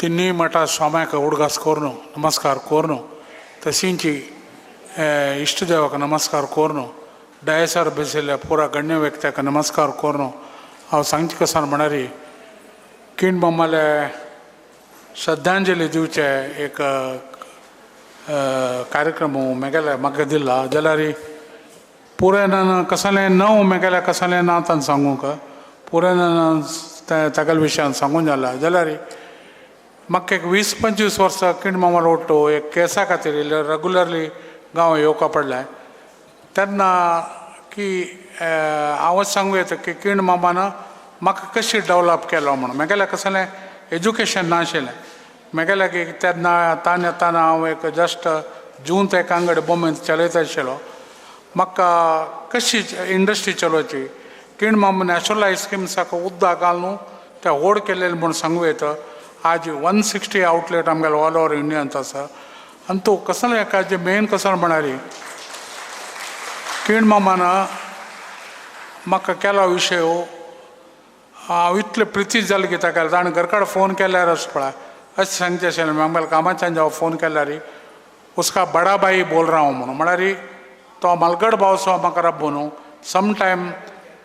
तिन्ही मठा स्वाम्याक उडगास कोरनो नमस्कार कोरनो तशींची इष्टदेवाक नमस्कार कोरनो डायसार बेसिल्ल्या पुरा गण्य व्यक्त्याक नमस्कार कोरनो हांव सांगचे कसान म्हणारी किण मम्माले श्रद्धांजली दिवचे एक कार्यक्रम मेगेले म्हाका दिला जाल्यार पुरे नान कसलें नव मेगेले कसलें ना तान सांगूंक पुरे नान तागेले विशयान सांगून जाला जाल्यार म्हाका एक 20-25 वर्सां किण मामालो ओट्टो एक केसा खातीर रेगुलरली गांव येवपा पडलें तेन्ना की हांवच सांगूं येता की किण मामान म्हाका कशी डेवलप केलो म्हणून म्हगेलें कसलें एज्युकेशन नाशिल्लें म्हगेलें की तेन्ना येताना हांव एक जस्ट जून ते आंगड बोमींत चलयता आशिल्लो म्हाका कशी इंडस्ट्री चलोवची किण मामा नॅशनलायज स्किम्साक उदक घालून ते होड केलेले म्हूण सांगूं येता आज 160 आउटलेट आमगेले ऑल ओवर इंडियांत आसा आनी तूं कसलें एकाचें मेन कसलें म्हणारी किण मामान म्हाका केलो विशय हांव इतलें प्रितीत जालें की ताका ताणें घरकाड फोन केल्यार अशें पळय अशें सांगचें आशिल्लें आमगेल्या कामाच्यान हांव फोन केल्यार उसका बडा भाई बोल रहा हूँ म्हणून म्हळ्यार तो मलगड भावसो म्हाका रब्बो न्हू सम टायम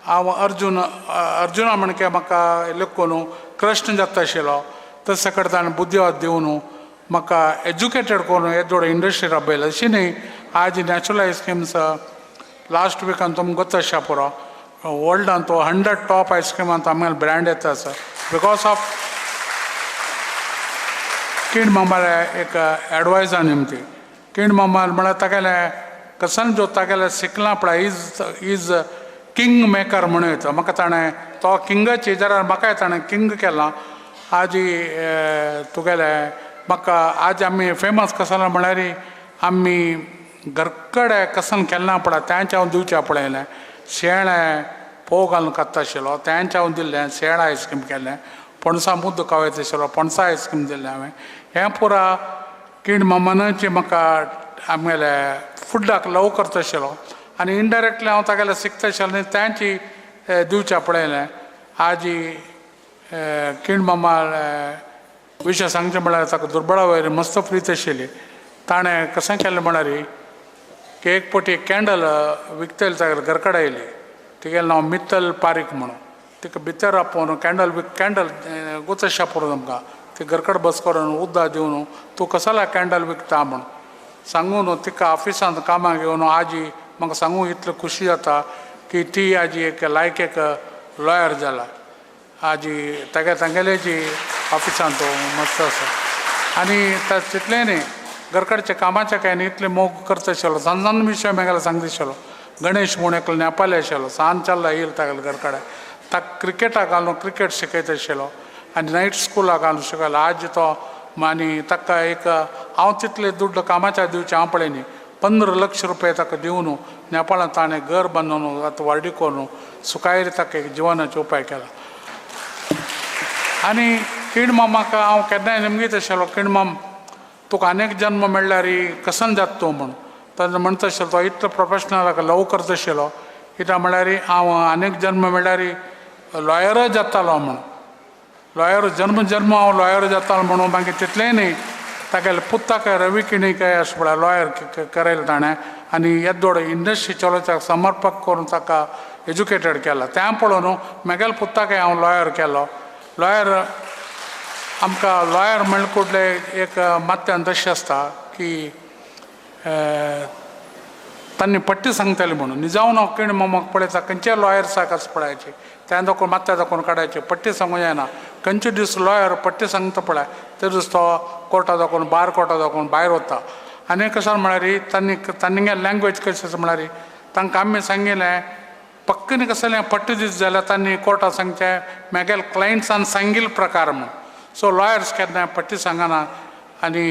हांव अर्जुना म्हणके म्हाका लेखून कृष्ण जाता आशिल्लो तशे कडेन ताणें बुद्धिवाद दिवन म्हाका एज्युकेटेड करून येदोड इंडस्ट्री राबयली अशी न्ही आज नॅचरलायज स्किम्स लास्ट विकान तुमकां गोत आसा पुरो वर्ल्डान तो 100 टॉप आयस्क्रिमांत आमगेले ब्रँड येता आसा बिकॉज ऑफ किण मामाले एक एडवायजा निमती किण मामाल म्हळ्यार तागेलें कसन जो तागेलें शिकलां पळय इज किंग मेकर म्हणून येता म्हाका ताणें तो किंगाची जाल्यार म्हाकाय ताणें किंग केलां आज तुगेले म्हाका आज आमी फेमस कसन म्हळ्यार आमी घरकडे कसन केन्ना पळय तेंच हांव दिवचें पळयलें शेळें फोव घालून खाता आशिल्लो तेंच हांव दिल्लें शेळ आयस्क्रीम केलें पणसा मुद्द कावयत आशिल्लो पणसा आयस्क्रीम दिल्लें हांवें हें पुरा किण मामानाची म्हाका आमगेले फुडाक लव करता आशिल्लो आनी इनडायरेक्टली हांव तागेलें शिकता आशिल्लें आनी तेंची दिवचें पळयलें आज किण मामा विशय सांगचें म्हळ्यार ताका दुर्बळा वयर मस्त प्रीत आशिल्ली ताणें कशें केलें म्हळ्यार की एक पटी कॅन्डल विकतली तागेले घरकडेन आयली तिगेलें नांव मित्तल पारीक म्हणून तिका भितर आपोवन कॅन्डल गुच शापोर आमकां ती घरकडेन बस करून उदक दिवन तूं कसलो कॅन्डल विकता म्हूण सांगून तिका ऑफिसांत कामाक घेवन आजी म्हाका सांगून इतलें खुशी जाता की ती आजी एक लायक एक लॉयर जाला आजी तागेले जी ऑफिसांत मस्त आसा आनी तितलें न्ही घरकडचे कामाचे काय न्ही इतलें मोग करता आशिल्लो सांजान विशय मेगेलो सांगता आशिल्लो गणेश म्हूण एकलो नेपाळी आशिल्लो सांज चल्ला येयलो तागेले घरकडे ताका क्रिकेटाक घालून क्रिकेट शिकयता आशिल्लो आनी नायट स्कुलाक घालून शिकयलो आज तो आनी ताका एक हांव तितले दुड्ड कामाच्या दिवचें हांव पळय न्ही 15 लाख रुपया ताका दिवन नेपाळांत ताणें घर बांदून आतां व्हडली करून सुखायेर ताका एक जिवनाचो उपाय केला आनी किण मामाक हांव केन्नाय निमगीत आशिल्लो किण माम तुका आनीक जन्म मेळ्ळ्यार कसन जाता तूं म्हूण तेन्ना म्हणटा आशिल्लो तो इतलो प्रोफेशनलाक लव करता आशिल्लो कित्याक म्हळ्यार हांव आनीक जन्म मेळ्ळ्यार लॉयरच जातालो म्हूण लॉयर जन्म हांव लॉयर जातालो म्हणून मागीर तितलेंय न्ही तागेले पुत्ताक रवी किणीकाय अशें पळय लॉयर करयलें ताणें आनी येदोड इंडस्ट्री चलोवपाक समर्पक करून ताका एज्युकेटेड केला तें पळोवन म्हगेल्या पुत्ताकय हांव लॉयर केलो लॉयर आमकां लॉयर म्हणले कुडले एक मात्यान तशें आसता की तांणी पट्टी सांगताली म्हणून जावन हांव किण मामाक पळयता खंयचे लॉयर्साक आसा पळयाचे त्या दाखोवन मात्या दाखोवन काडयाचे पट्टी सांगूं जायना खंयचे दीस लॉयर पट्टी सांगता पळय ते दीस तो कोर्टा दाखोवन बार कोर्टा दाखोवन भायर वता आनी कशें म्हळ्यार तांणी लँग्वेज कशें आसा म्हळ्यार तांकां आमी सांगिल्लें पक्कनी कसलें पट्टी दीस जाल्यार तांणी कोर्टाक सांगचें म्हगेल्या क्लायंट्सान सांगिल्ले प्रकार म्हूण सो लॉयर्स केन्ना पट्टी सांगना आनी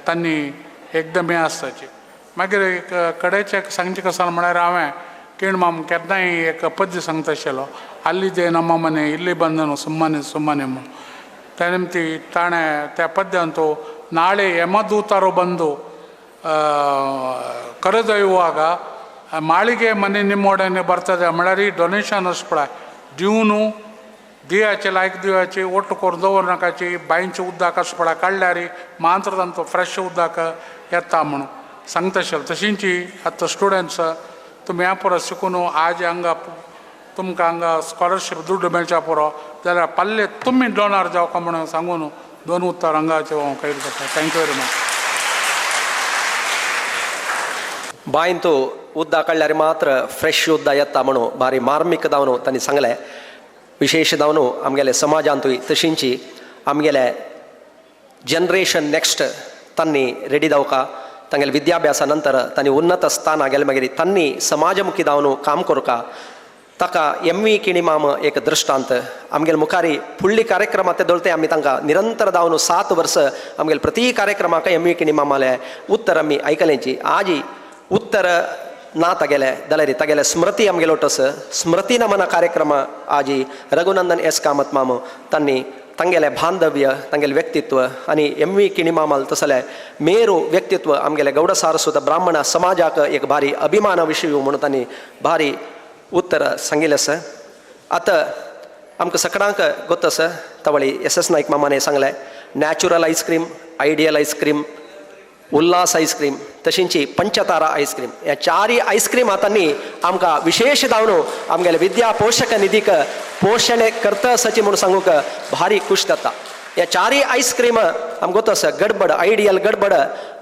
तांणी एकदम हें आसताची मागीर एक कडेचे सांगचें कशें म्हळ्यार हांवें किण माम केन्नाय एक पद्य सांगता आशिल्लो अल्लिदे ನಮ್ಮ ಮನೆ ಇಲ್ಲಿ ಬಂದನು ಸುಮ್ಮನೆ ಸುಮ್ಮನೆ म्हूण त्या निमती ताणें त्या पद्यान तो ನಾಳೆ ಯಮದೂತರು ಬಂದು ಕರೆದೊಯ್ಯುವಾಗ ಮಾಳಿಗೆ ಮನೆ ನಿಮ್ಮೊಡನೆ ಬರ್ತದೆ म्हळ्यार डೊನೇಷನ್ ಅಷ್ಟು ಪಳ दिवन दियाचे लायक दिवाची ओट्ट करून दवर नाकाची बांयचे उदक अशें पळय काडल्यार मात्र तांचो फ्रेश उदक येता म्हणून सांगता आशिल्लो. तशींची आतां स्टुडंट्स तुमी ह्या परस शिकून आज हांगा तुमकां हांगा स्कॉलरशीप दुड्ड मेळच्या पुरो जाल्यार पाल्ले तुमी डोनर जावका म्हणून सांगून दोन उत्तर हांगाचे हांव कयर करता. Thank you very much. बांयंतू उदक काडल्यार मात्र फ्रेश उदक येता म्हणून भारी मार्मीक जावन तांणी सांगलें. विशेश जावन आमगेले समाजांतूय तशींची आमगेले जनरेशन नेक्स्ट तांणी रेडी जावका तांगेले विद्याभ्यासा नंतर तांणी उन्नत स्थाना गेले मागीर तांणी समाजमुखी जावन काम करूका ताका MV किणीमाम एक दृश्टांत. आमगेले मुखारी फुडली कार्यक्रमां ते दवरते आमी तांकां निरंतर जावन 7 वर्सां आमगेले प्रति कार्यक्रमाक MV किणीमामाले उत्तर आमी आयकलेंची. आज उत्तर ना तागेले जाल्यार तागेले स्मृती आमगेलो टस स्मृती नमन कार्यक्रम आज रघुनंदन S कामत माम तांणी तांगेले बांधव्य तांगेले व्यक्तित्व आनी MV किणीमामाल तसले मेरू व्यक्तित्व आमगेले गौड सारस्वत ब्राह्मण समाजाक एक भारी अभिमान विशय म्हणून तांणी भारी उत्तर सांगिल्लें आसा. आतां आमकां सगळ्यांक गोत आसा तवळी SS नायक मामाने सांगलें natural ice cream, ideal ice cream, Ulhas ice cream तशींची पंचतारा आयस्क्रीम ह्या 4 आयस्क्रीम आतांनी आमकां विशेश जावन आमगेले विद्या पोषक निधीक पोषण करता सची म्हणून सांगूक भारी खुश जाता. ह्या 4 आयस्क्रीम आमकां गोत आसा गडबड आयडियल गडबड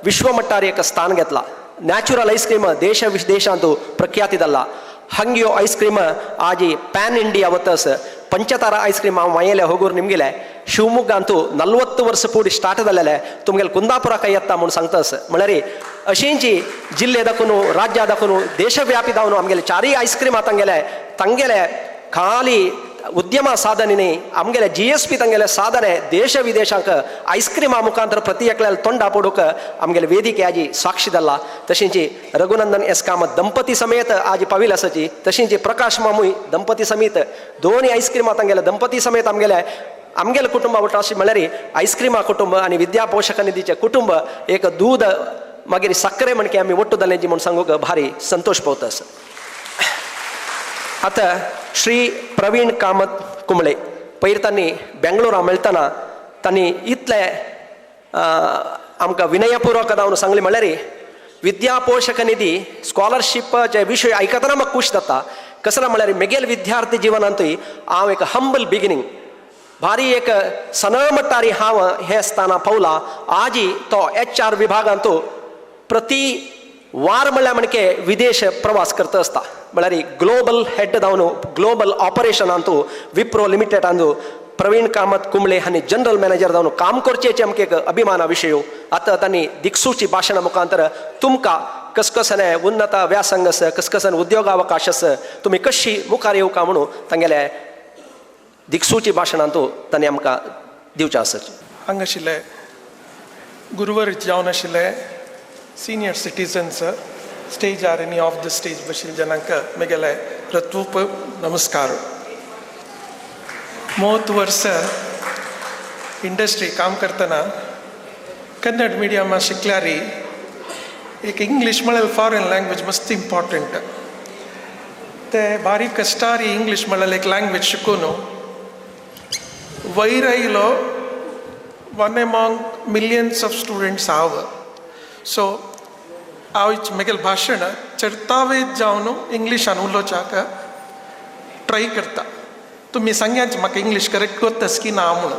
विश्व मट्टार एक स्थान घेतला. नॅचरल आयस्क्रीम देश विदेशांत प्रख्याती जाल्ला. हंग्यो आयस्क्रीम आज पॅन इंडिया वतस. पंचतारा आयस्क्रीम हांव मायेले होगूर निमगेले शिवमोग्गांतू 40 वर्सां पूड स्टार्ट जालेले तुमगेले कुंदापुराक येता म्हणून सांगतास. म्हळ्यार अशींची जिल्ले दाखून राज्या दाखून देशव्यापी जावन आमगेले 4 आयस्क्रीम आतांगेले तांगेले खाली उद्यम साधने आमगेले GSP तांगेले साधने देश विदेशाक आयस्क्रीमा मुखांतर प्रति एकल्याल तोंडा पडूक आमगेले वेदिके आज साक्षी जाल्ला. तशींची रघुनंदन S कामत दंपती समेत आज पाविल आसाची. तशींची प्रकाश मामूय दंपती समेत दोन्ही आयस्क्रीमा तांगेले दंपती समेत आमगेले कुटुंब अशी म्हळ्यार आयस्क्रीमा कुटुंब आनी विद्या पोषक निधीचे कुटुंब एक दूध मागीर साखरे म्हणके आमी ಒಟ್ಟು जालेंची म्हणून सांगूक भारी संतोष पावतास. आता श्री प्रवीण कामत कुंबळे पयर तांणी बेंगळुरा मेळटना तांणी इतले आमकां विनयपूर्वक जावन सांगलें म्हळ्यार विद्या पोषक निधी स्कॉलरशीपचे विशय आयकतना म्हाका खूश जाता. कसला म्हळ्यार म्हगेले विद्यार्थी जिवनांतूय हांव एक हंबल बिगिनींग भारी एक सनमट्टारी हांव हे स्थाना पावला. आज तो HR विभागांतू प्रति वार म्हळ्यार म्हणके विदेश प्रवास करता आसता. म्हळ्यार ग्लोबल हेड जावन ग्लोबल ऑपरेशनांतू विप्रो लिमिटेडांतू प्रवीण कामत कुंबळे हांणी जनरल मॅनेजर जावन काम करचेचे आमकां एक अभिमान विशय. आतां तांणी दिक्सूची भाशणा मुखांतर तुमकां कसकसने उन्नत व्यासंग आसा कसकसन उद्योगावकाश आसा तुमी कशी मुखार येवका म्हणून तांगेले दिक्सूची भाशणांतू तांणी आमकां दिवचें आसा. हांगा आशिल्ले गुरुवर जावन आशिल्ले सिनियर सिटीजन्स स्टेजार आनी ऑफ द स्टेज बशिल्ले जनांक म्हगेले प्रत्यूप नमस्कार. 30 वर्सां इंडस्ट्री काम करतना कन्नड मिडियमा शिकल्यार एक इंग्लीश म्हळ्यार फॉरेन लँग्वेज मस्त इम्पॉर्टंट. ते बारीक कश्टारी इंग्लीश म्हळ्यार एक लँग्वेज शिकून वयर आयलो वन एमॉंग मिलियन्स ऑफ स्टुडंट्स हांव. सो हांव म्हगेलें भाशण चर्तावेद जावन इंग्लिशान उलोवच्याक ट्राय करता. तुमी सांग्याच म्हाका इंग्लीश करेक्ट कोत्तास की ना म्हणून.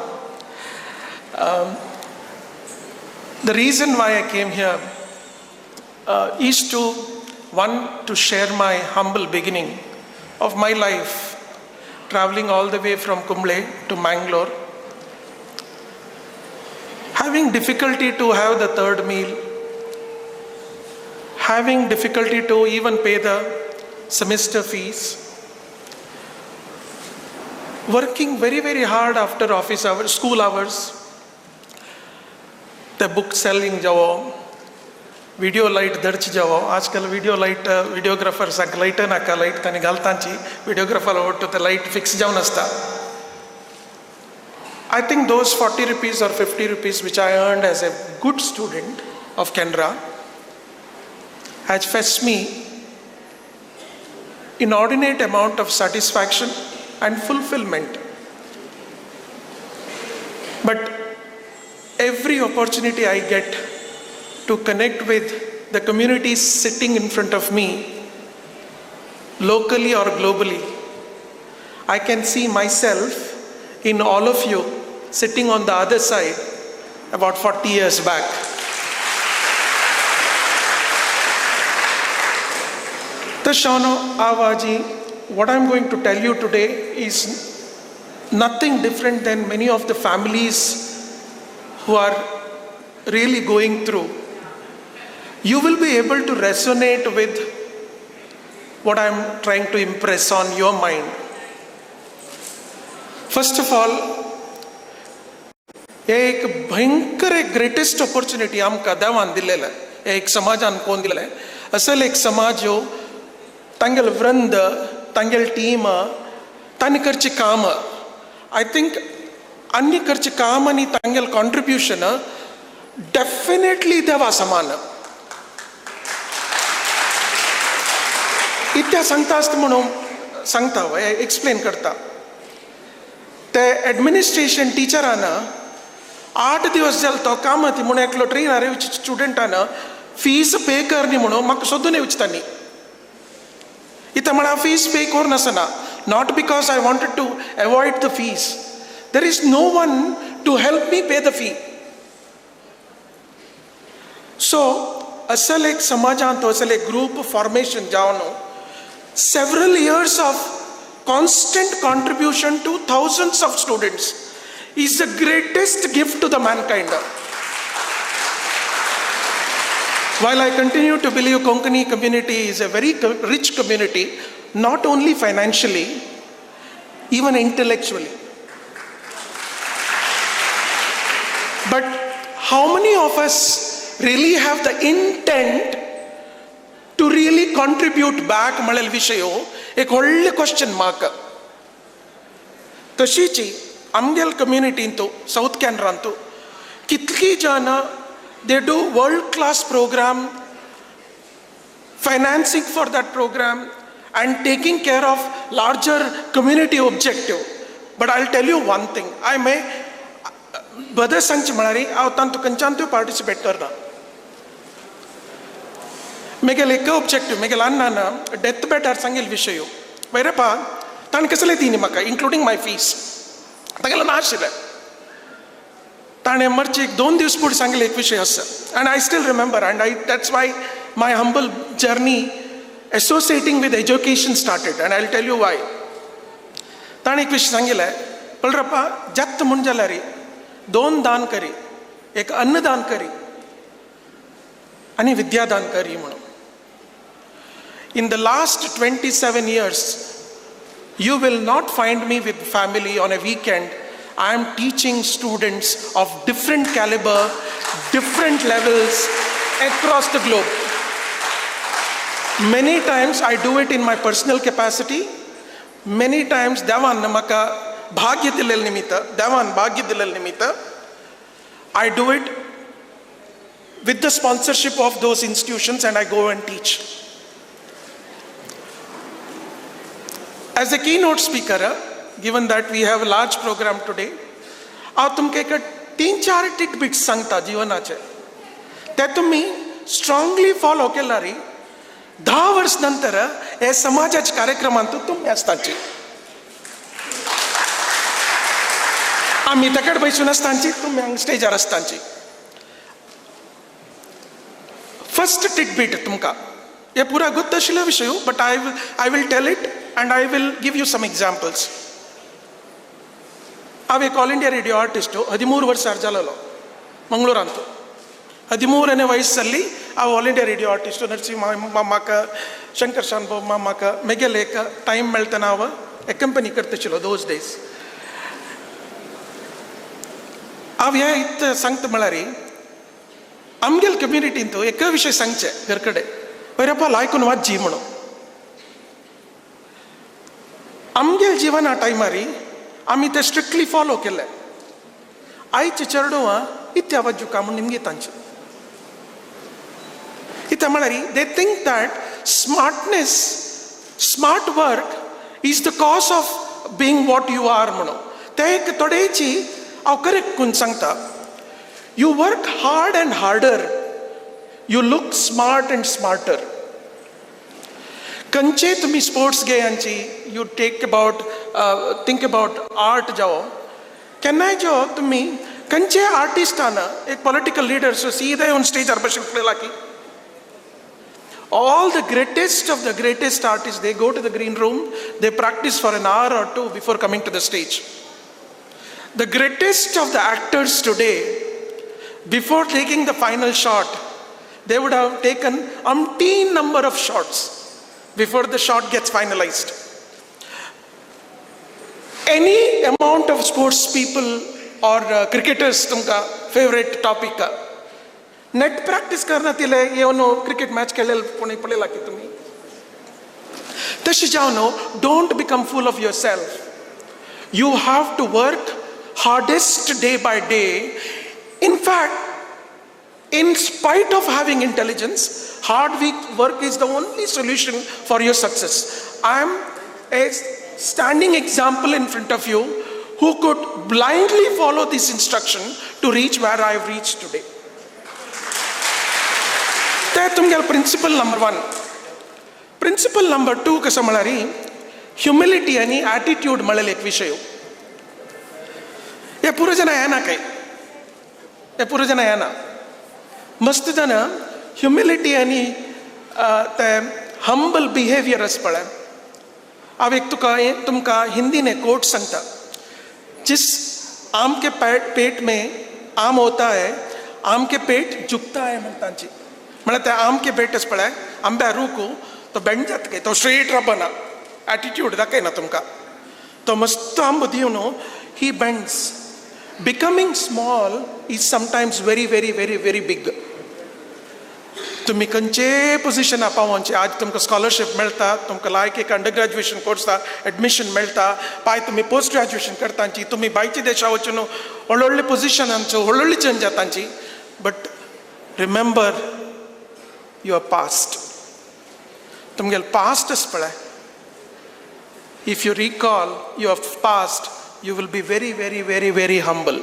The region Y I came here is to share my humble beginning of my life, traveling all the way from Kumble to Mangalore, having difficulty to have the third meal, having difficulty to even pay the semester fees, working very, very hard after office hours, school hours, the book selling जावो, video light दर्च जावो. आजकाल video light वीडियोग्राफर्सांक light नाका light तांणी घालतांची videographer आवडटा ते light fix जावन आसता. I think those 40 rupees or 50 rupees which I earned as a good student of Canara has fetched me inordinate amount of satisfaction and fulfillment But every opportunity I get to connect with the communities sitting in front of me, locally or globally, I can see myself in all of you sitting on the other side about 40 years back. Tashano Avaji, what I'm going to tell you today is nothing different than many of the families who are really going through. You will be able to resonate with what I'm trying to impress on your mind. First of all, एक भयंकर greatest opportunity आमकां देवान दिलेलं आहे, एक समाजान कोण दिलें असल एक समाज जो तांगेल वृंद तांगेल टीम तांणी करची काम, आय थिंक अन्य करची काम आनी तांगेल कॉन्ट्रिब्यूशन डेफिनेटली देवा समान. इत्या सांगता आसता म्हणून सांगता एक्सप्लेन करता. ते एडमिनिस्ट्रेशन टिचरान 8 दिवस जाले तो काम ती म्हणून एकलो ट्रेनर स्टुडंटान फीस पे करनी म्हणून म्हाका सोदून येवचतानी. इतना म्हळ्यार फीस पे कोरनासना, not because I wanted to avoid the fees. There is no one to help me pay the fee. So असल एक समाजांत असल एक ग्रुप फॉर्मेशन जावन several years of constant contribution to thousands of students is the greatest gift to the mankind. While I continue to believe Konkani community is a very rich community, not only financially, even intellectually. But how many of us really have the intent to really contribute back म्हणलेल विशय एक व्हडले question mark. तशीची आमगेल कम्युनिटींतू south कॅनरांतू कितली जाणां they do world class program, financing for that program and taking care of larger community objective. But I'll tell you one thing, I may बदल सांगचे म्हळ्यार हांव तांतू खंयच्यान पार्टिसिपेट करना. मेगेल एक ऑब्जेक्टिव मेगेल अण्णान डेथ बेडार सांगेल विशय वैरपा ताणें कसले दिनी म्हाका इन्क्लुडींग माय फीस. तागेलो नाशिल्लें, ताणें मरचे 2 दीस पयलीं सांगलें एक विशय आसा and I still remember and that's why my humble journey associating with education started and I will tell you why. ताणें एक विशय सांगिल्लें, पळरप्पा जत्त म्हूण जाल्यार 2 दान करी, एक अन्नदान करी आनी विद्यादान करी म्हणून. In the last 27 years, you will not find me with family on a weekend. I am teaching students of different caliber, different levels across the globe. Many times I do it in my personal capacity. Many times Devan namaka bhagya dilal nimita, Devan bhagya dilal nimita, I do it with the sponsorship of those institutions and I go and teach. As a keynote speaker, given that we have a large program today, हांव तुमकां एक 3-4 titbits सांगता जिवनाचे. ते तुमी strongly follow केल्यार 10 वर्स नंतर हे समाजाच्या कार्यक्रमांत तुमी आसताची. आमी तेकड बसून आसताची, तुमी हांगा स्टेजार आसताची. फर्स्ट टिटबिट तुमकां हे पुरा गुप्त आशिल्लो विशय, but I will tell it and I will give you some examples. हांव एक ऑल इंडिया रेडियो आर्टिस्ट 13 वर्सार जालोलो मंगळूरांतू. 13ನೇ ವಯಸ್ಸಲ್ಲಿ हांव All India Radio artist Narasimha म्हाका शंकर शानभाऊ म्हाका मेगेल एक टायम मेळटना हांव एकंपनी करताशिल्लो दोज डेज. हांव हे इतलें सांगता म्हळ्यार आमगेल कम्युनिटींतू एक विशय सांगचे घर कडेन वैरपा लायकून वाजी म्हणून. आमगेल जिवन आ टायमार आमी ते स्ट्रिक्टली फॉलो केले. आयचे चेडवां इत्या वाजू का म्हूण निमगे तांचे इत्या म्हळ्यार they think that smart work is the cause of being what you are म्हणून. ते एक थोडेची हांव करेक्ट करून सांगता, you work hard and harder, you look smart and smarter. खंयचे तुमी स्पोर्ट्स गेयांची यू थिंक अबाउट आर्ट जावं, केन्नाय जो तुमी खंयचे आर्टिस्टान एक पॉलिटिकल लीडर सो सीदे ऑन स्टेजार बसून पळयला की all the greatest of the greatest artists, they go to the green room, they practice for an hour or two before coming to the stage. The greatest of the actors today, before taking the final shot, they would have taken umpteen number of shots before the shot gets finalized. Any amount of sports people or cricketers तुमका favorite topic का net practice करना तिले येवन cricket match खेळेल कोणी पळयला की तुमी. तशें जावन don't become fool of yourself. You have to work hardest day by day. In fact, in spite of having intelligence, hard work is the only solution for your success. I am a standing example in front of you who could blindly follow this instruction to reach where I have reached today. ते तुमगेल principle number 1. Principle number 2 कसं म्हळ्यार humility आनी attitude म्हळेल एक विशय. हे पुरो जन येना काय, हे पुरो जन येना. मस्त जन ह्युमिलिटी आनी ते हंबल बिहेवियर आस पळय. हांव एक तुमकां हिंदीन एक कोट सांगता. जिस आम के पेट में आम होता है, आम के पेट झुकता है म्हणटाची. म्हळ्यार ते आम के पेट आस पळय, आंब्या रूख तो बेंड जाता काय, तो स्ट्रेट रावना, एटिट्यूड दाखयना तुमकां. तो मस्त आंबो दिवन he bends. Becoming small is sometimes very very very very big. तुमी खंयचे पोजिशना पावोवचे. आज तुमकां स्कॉलरशीप मेळटा, तुमकां लायक एक अंडर ग्रॅज्युएशन कोर्सा एडमिशन मेळटा, पाय तुमी पोस्ट ग्रॅज्युएशन करतांची, तुमी भायच्या देशां वचून व्हडले व्हडले पोजिशनांचो व्हडली चेंज जातांची. But remember your past. तुमगेल पास्ट आस पळय, if you recall your past, you will be very very very very humble.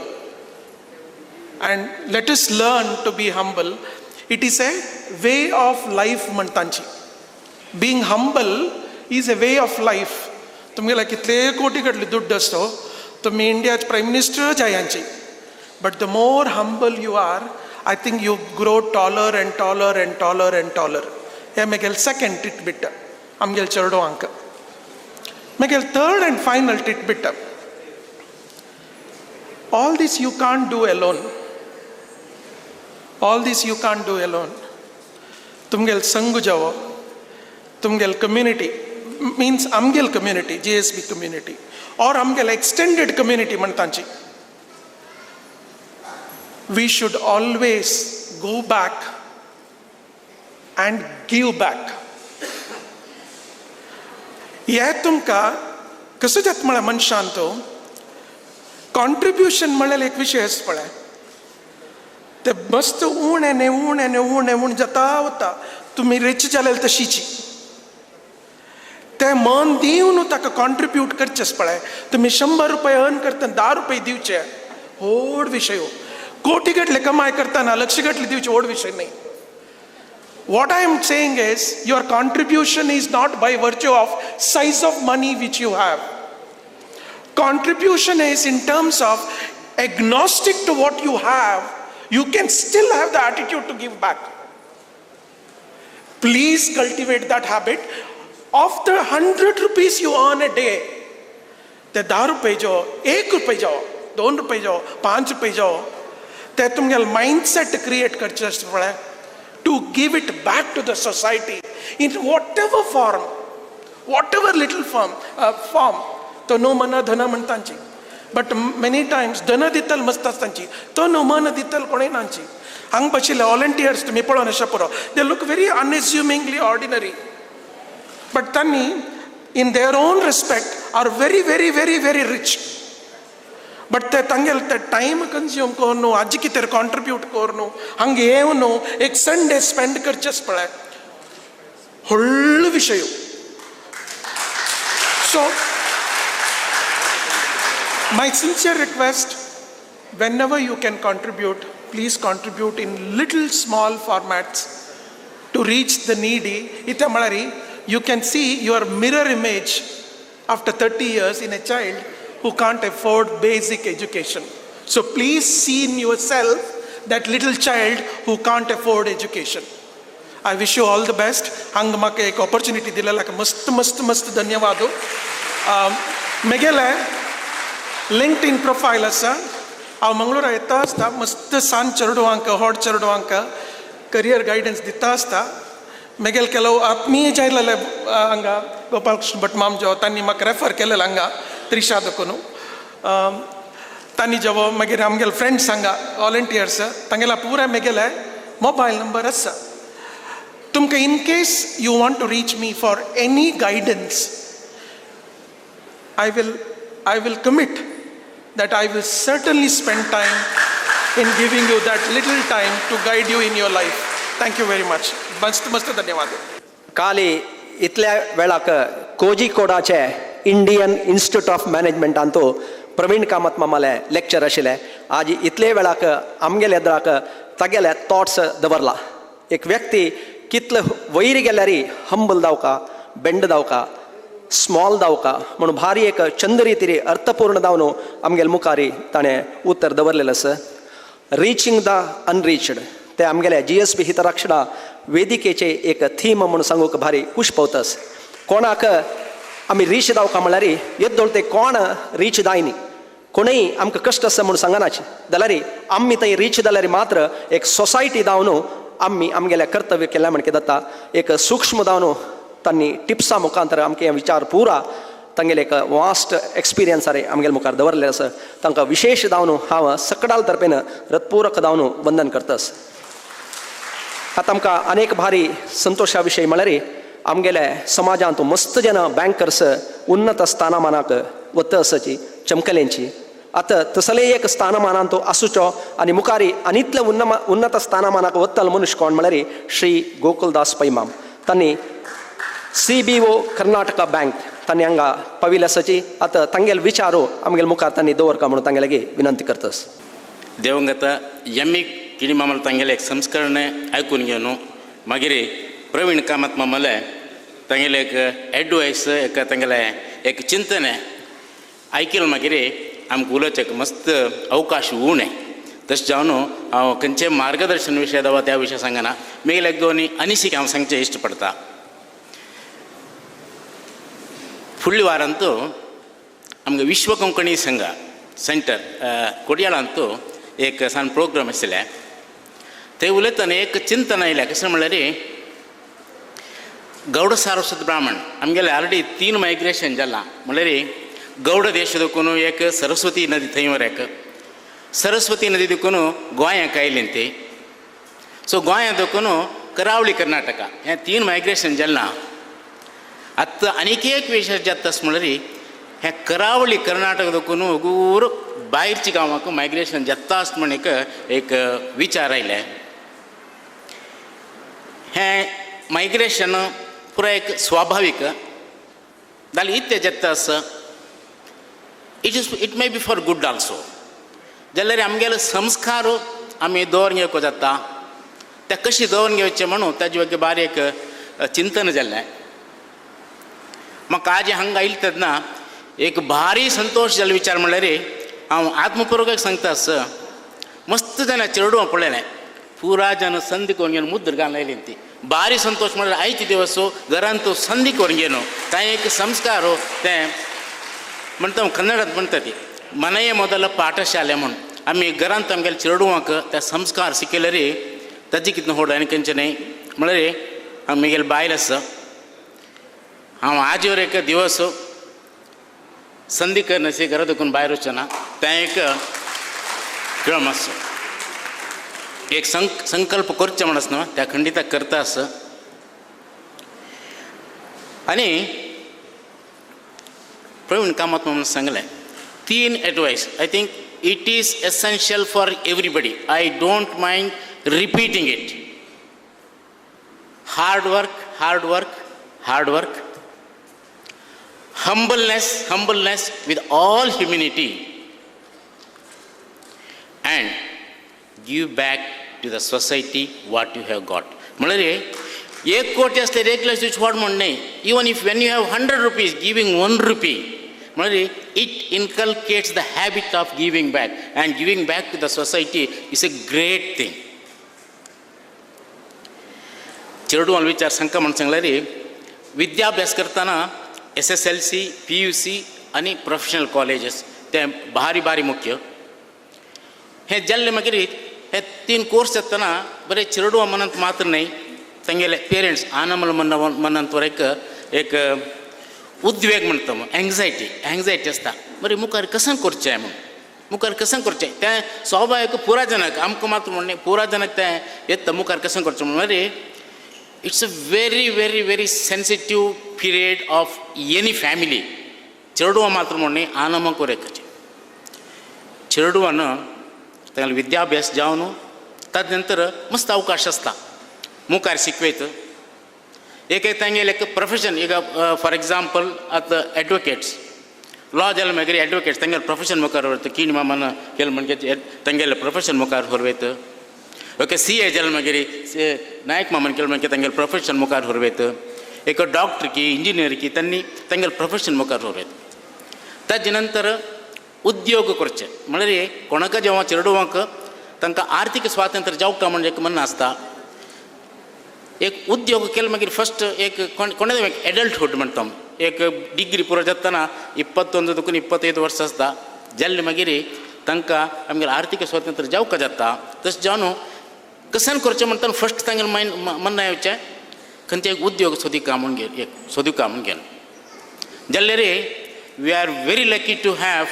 And let us learn to be humble. It is a way of life म्हणटांची. Being humble is a way of life. तुमगेला कितले कोटी कडले दुड्ड आसतो, तुमी इंडियाचे prime minister जायांची, but the more humble you are, I think you grow taller and taller and taller and taller. हे मेगेल सेकंड टिटबिट आमगेल चेडवांक. मेगेल third and final titbit. All this you can't do alone. All this you can't do alone. तुमगेल संग जावो, तुमगेल community means आमगेल community, JSB community, और आमगेल एक्सटेंडेड कम्युनिटी म्हणटांची. We should always go back and give back. हे तुमकां कसं जाता म्हळ्यार मनशान तो कॉन्ट्रिब्युशन म्हळें एक विशय आसा पळय, ते मस्त उणें ने उणें ने उणें उणें जाता वता. तुमी रिच जालेल तशीची. ते मन दिवन ताका कॉन्ट्रिब्यूट करचें पळय. तुमी 100 रुपये अर्न करतना 10 रुपये दिवचे, व्हड विशय. कोटी गटले कमाय करतना लक्ष गटले दिवचे, व्हड विशय न्ही. What I am saying is, your contribution is not by virtue of size of money which you have. Contribution is in terms of agnostic to what you have, you can still have the attitude to give back. Please cultivate that habit. Of the 100 rupees you earn a day, ते 10 रुपये जो, 1 रुपये जाओ, 2 रुपये जाओ, 5 रुपये जाओ, ते तुमगेल माइंडसेट क्रिएट करचे पळय, to give it back to the society in whatever form, whatever little form. तो नो मना धना म्हणटांची. बट मेनी टायम्स धन दितल मस्त आसतांची, तो नो मन दितल कोणें नांची. हांग बशिल्ले वॉलंटियर्स तुमी पळोवन अशें पुरो, दे लूक वेरी अनएज्युमिंगली ऑर्डिनरी, बट तांणी in their own respect our very very very very rich. But ते तांगेल ते टायम कंज्यूम कोर न्हू, आजी कितें कॉन्ट्रिब्यूट कोर न्हू, हांगा येवन न्हू एक संडे स्पेंड करचेच पळय, व्हडलो विशय. So my sincere request whenever you can contribute, please contribute in little small formats to reach the needy. Ita malari, you can see your mirror image after 30 years in a child who can't afford basic education. So please see in yourself that little child who can't afford education. I wish you all the best. Hang make ek opportunity dilala ka mast dhanyawadu. Megele LinkedIn profile asa aw Mangalore etta sta mast san charuduwanka hot charuduwanka career guidance ditta sta Megel ಕೆಲವು ಆತ್ಮೀಯ ಜಾಯ್ಲಲ್ಲ ಹಂಗ Gopalakrishna Bhat ma'am ಜೋ ತನ್ನಿ ಮಕ್ಕ refer ಕೆಲ್ಲ ಹಂಗ ತ್ರಿಷಾದಕ್ಕೂ ತನ್ನಿ ಜವೋ ಮಗೆರೆ ನಮ್ಗೆಲ್ಲ friends ಹಂಗ volunteers ತಂಗೆಲ್ಲ ಪೂರ ಮೆಗೆಲೆ ಮೊಬೈಲ್ ನಂಬರ್ ಅಸ ತುಮ್ಗೆ in case you want to reach me for any guidance I will commit that I will certainly spend time in giving you that little time to guide you in your life. Thank you very much. मस्त धन्यवाद. काली इतल्या वेळाक कोझिकोडाचे Indian Institute of Management अंतू प्रवीण कामत मामाले lecture आशिल्ले आज इतले वेळाक आमगेले एदराक तागेले थॉट्स दवरला. एक व्यक्ती कितले वयर गेल्यारी हंबल जावका बेंड जावका स्मॉल जावका म्हणून भारी एक चंद रितीरी अर्थपूर्ण जावन आमगेले मुखारी ताणें उत्तर दवरलेलें आसा. रिचींग द अनरिच्ड ते आमगेले GSB हितरक्षणा वेदिकेचे एक थीम म्हणून सांगूक भारी खुश पावतास. कोणाक आमी रीच जावका म्हळ्यार येद्दोळ ते कोण रीच जायनी कोणूय आमकां कश्ट आसा म्हणून सांगनाचे जाल्यार आमी थंय रीच जाल्यार मात्र एक सोसायटी जावन आमी आमगेलें कर्तव्य केलें म्हण कितें जाता एक सूक्ष्म जावन तांणी टिप्सां मुखांतर आमकां विचार पुरा तांगेले एक वास्ट एक्सपिरियन्सारे आमगेले मुखार दवरलेले आसा. तांकां विशेश जावन हांव सकडाल तर्फेन हृदयपूर्वक जावन वंदन करतास. आतां आमकां अनेक भारी संतोशा विशयी म्हळ्यार आमगेले समाजांत मस्त जन बँकर्स उन्नत स्थानमानाक वता आसाची चमकलेंची आतां तसले एक स्थानमानांत आसूचो आनी मुखारी आनीतले उन्नत स्थानमानाक वतल मनुश्य कोण म्हळ्यार श्री गोकुलदास पैमाम. तांणी CBO कर्नाटका बँक तांणी हांगा पाविल्ले आसाची आतां तांगेले विचारो आमगेले मुखार तांणी दवरका म्हणून तांगेले विनंती करतास. देवंगत यम्मी किणी मामल तांगेले एक संस्करण आयकून घेवन मागीर प्रवीण कामत मामले तांगेले एक एडवायस एक तांगेले एक चिंतन आयकलें मागीर आमकां उलोवचें मस्त अवकाश उणें तशें जावन हांव खंयचे मार्गदर्शन विशय दावा त्या विशय सांगना मेगले एक दोन अनिसीक हांव सांगचें इश्ट पडटा. फुडल्या वारांतू आमगे विश्व कोंकणी संघ सेंटर कोडयाळांतू एक सान प्रोग्राम आशिल्ले थंय उलयतना एक चिंतन आयलें कशें म्हळ्यार गौड सारस्वत ब्राह्मण आमगेले ऑलरेडी 3 मायग्रेशन जालां म्हळ्यार गौड देश देखून एक सरस्वती नदी थंय वर एक सरस्वती नदी देखून गोंयांक आयलें ती सो गोंया देखून करावळी कर्नाटका हें 3 मायग्रेशन जालां. आतां आनीक एक विशय जाता म्हळ्यार हें करावळी कर्नाटक देखून उगूर भायरच्या गांवांक मायग्रेशन जाता आसता म्हण एक विचार आयले. हें मायग्रेशन पुराय एक स्वाभावीक जाल्यार इतलें जाता आसा it may B for good also जाल्यार आमगेले संस्कार आमी दवरून घेवंक जाता ते कशें दवरून घेवचें म्हणून ताजे ಬಗ್ಗೆ बारी एक चिंतन जाल्लें. म्हाका आज हांगा आयले तेन्ना एक भारी संतोश जाल्लो विचार म्हळ्यार हांव आत्मपूर्वक सांगता आसा मस्त जाणां चेडूं पळयलें पुरा जन संदी करून घेवन मुद्र घालून आयली ती भारी संतोश म्हळ्यार आयचे दिवस घरांत तूं संदी करून घेवन कांय एक संस्कार तें म्हणटा कन्नडांत म्हणटा ती मನೆಯ ಮೊದಲ ಪಾಠಶಾಲೆ म्हणून आमी घरांत आमगेल्या चेडवांक ते संस्कार शिकयल्यार ताजे कितें व्हड आनी खंयचें न्हय म्हळ्यार आमगेली बायल आसा हांव आजवर एक दिवस संदी करनाशी घरा देखून भायर वचना तें एक क्रम आसा एक संकल्प करचें म्हण आसना त्या खंडिता करता आसा. आनी प्रवीण कामत म्हणून सांगलें 3 advice I think it is essential for everybody. I don't mind repeating it. Hard work humbleness with all humility, and give back to the society what you have got. Malare, 1 कोटी असले 1 लाख से छोड़ मन नहीं. Even if when you have 100 rupees, giving 1 rupee, malare, it inculcates the habit of giving back, and giving back to the society is a great thing. चिरडू विचार सांगता म्हण सांगल्यार विद्याभ्यास करताना SSLC, PUC आणि प्रोफेशनल कॉलेजेस ते भारी मुख्य. हे जाल्ले मागीर हे 3 कोर्स येतना बरे चिरडू म्हणत मात्र नाही तांगेले पेरेंट्स आनमल म्हणनंतवर एक उद्वेग म्हणटा एंग्जायटी आसता. बरे मुखार कसां करचें म्हूण मुखार कसां करचें तें स्वाभाविक पुरा जनक आमकां मात्र म्हणणे पुरा जनक तें येता मुखार कसां करचें म्हणून. बरे it's a very sensitive period of any family. चिरडुवा मात्र म्हणणे आनम कोरेकचे चिरडुवानं तांकां विद्याभ्यास जावन तदनंतर मस्त अवकाश आसता मुखार शिकवेत. एक तांगेले प्रोफेशन ಈಗ ಫಾರ್ ಎಕ್ಸಾಂಪಲ್ ಅತ್ ಅಡ್ವೊಕೇಟ್ಸ್ ಲಾ ಜಾಲ ಮಾಗಿರಿ ಅಡ್ವೊಕೇಟ್ಸ್ ತಾಂಗೇಲೆ ಪ್ರೊಫೆಷನ್ ಮುಖಾರ್ ಹೊರತು ಕೀಣಿ ಮಾಮನ ಕೆಲ ಮನ್ಗೆ ತಾಂಗೇಲೆ ಪ್ರೊಫೆಷನ್ ಮುಖಾರ್ ಹೊರವೇತು. ಓಕೆ CA ಜಾಲ ಮಾಗಿರಿ ನಾಯಕ್ ಮಾಮನ ಕೆಲ ಮನ್ಗೆ ತಾಂಗೇಲೆ ಪ್ರೊಫೆಷನ್ ಮುಖಾರ್ ಹೊರವೇತು. एक डॉक्टर की इंजिनियर की त्यांनी तांगेले प्रोफेशन मुखार व्हरत. ताजे नंतर उद्योग करचे म्हळ्यार कोणाक जेव्हा चिरडुवांक तांकां आर्थीक स्वातंत्र्य जावका म्हणजे एक म्हणणं आसता. एक उद्योग केले मागीर फस्ट एक कोणे एक एडल्टहूड म्हणटा एक डिग्री पुरो जातना 21 दुखून 25 वर्सां आसता जाल्ले मागीर तांकां आमगेलें आर्थीक स्वातंत्र्य जावका जाता. तशें जावन कसन करचें म्हणटा फस्ट तांगेलें म्हणणें येवचें खंयचे एक उद्योग सोदिका म्हूण घेवन जाल्ले रे we are very lucky to have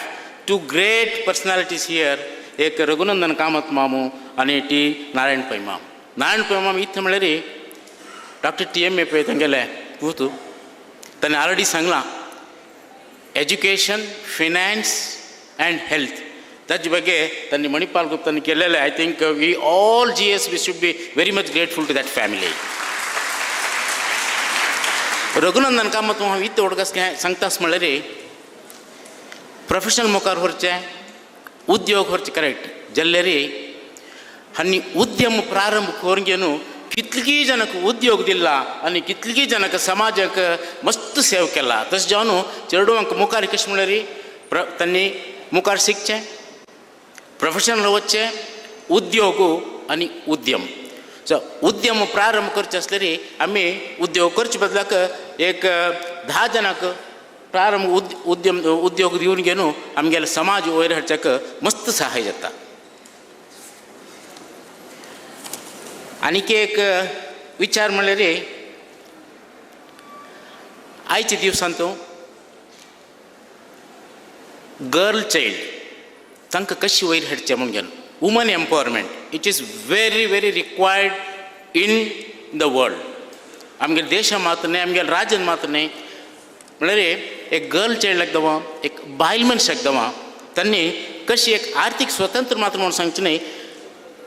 2 great personalities here. एक रघुनंदन कामत मामू आनी टी नारायण पै माम. नारायण पै माम इतलें म्हळ्यार डॉक्टर TMA पै तांगेले पूत ताणें ऑलरेडी सांगलां एज्युकेशन फिनान्स अँड हेल्थ ताजे ಬಗ್ಗೆ तांणी मणिपाल गुप्तानी केलेले. I think we all GS we should be very much grateful to that family. Raghunandan Kamath हांव इतलें ओळखस सांगता म्हळ्यार प्रोफेशनल मुखार व्हरचें उद्योग व्हरचें करेक्ट जाल्ले रे आनी उद्यम प्रारंभ करून घेवन कितलीं जनांक उद्योग दिला आनी कितलीं जनांक समाजाक मस्त सेव केला. तशें जावन चेडवांक मुखार कशें म्हळ्यार तांणी मुखार शिकचें प्रोफेशनल वचचें उद्योग आनी उद्यम. सो उद्यम प्रारंभ करचे आसल्यार आमी उद्योग करचे बदलाक एक 10 जनांक प्रारंभ उद्योग दिवन घेवन आमगेले समाज वयर हाडच्याक मस्त सहाय जाता. आनीक एक विचार म्हळ्यार आयच्या दिवसांत गर्ल चायल्ड तांकां कशें वयर हाडचें म्हूण घेवन woman empowerment it is very required in the world. आमगेल्या देशां मात्र न्ही आमगेल्या राज्यान मात्र न्ही म्हळ्यार एक गर्ल चायल्डाक दवा एक बायल मनशाक दवा तांणी कशी एक आर्थीक स्वतंत्र मात्र म्हणून सांगचें न्ही.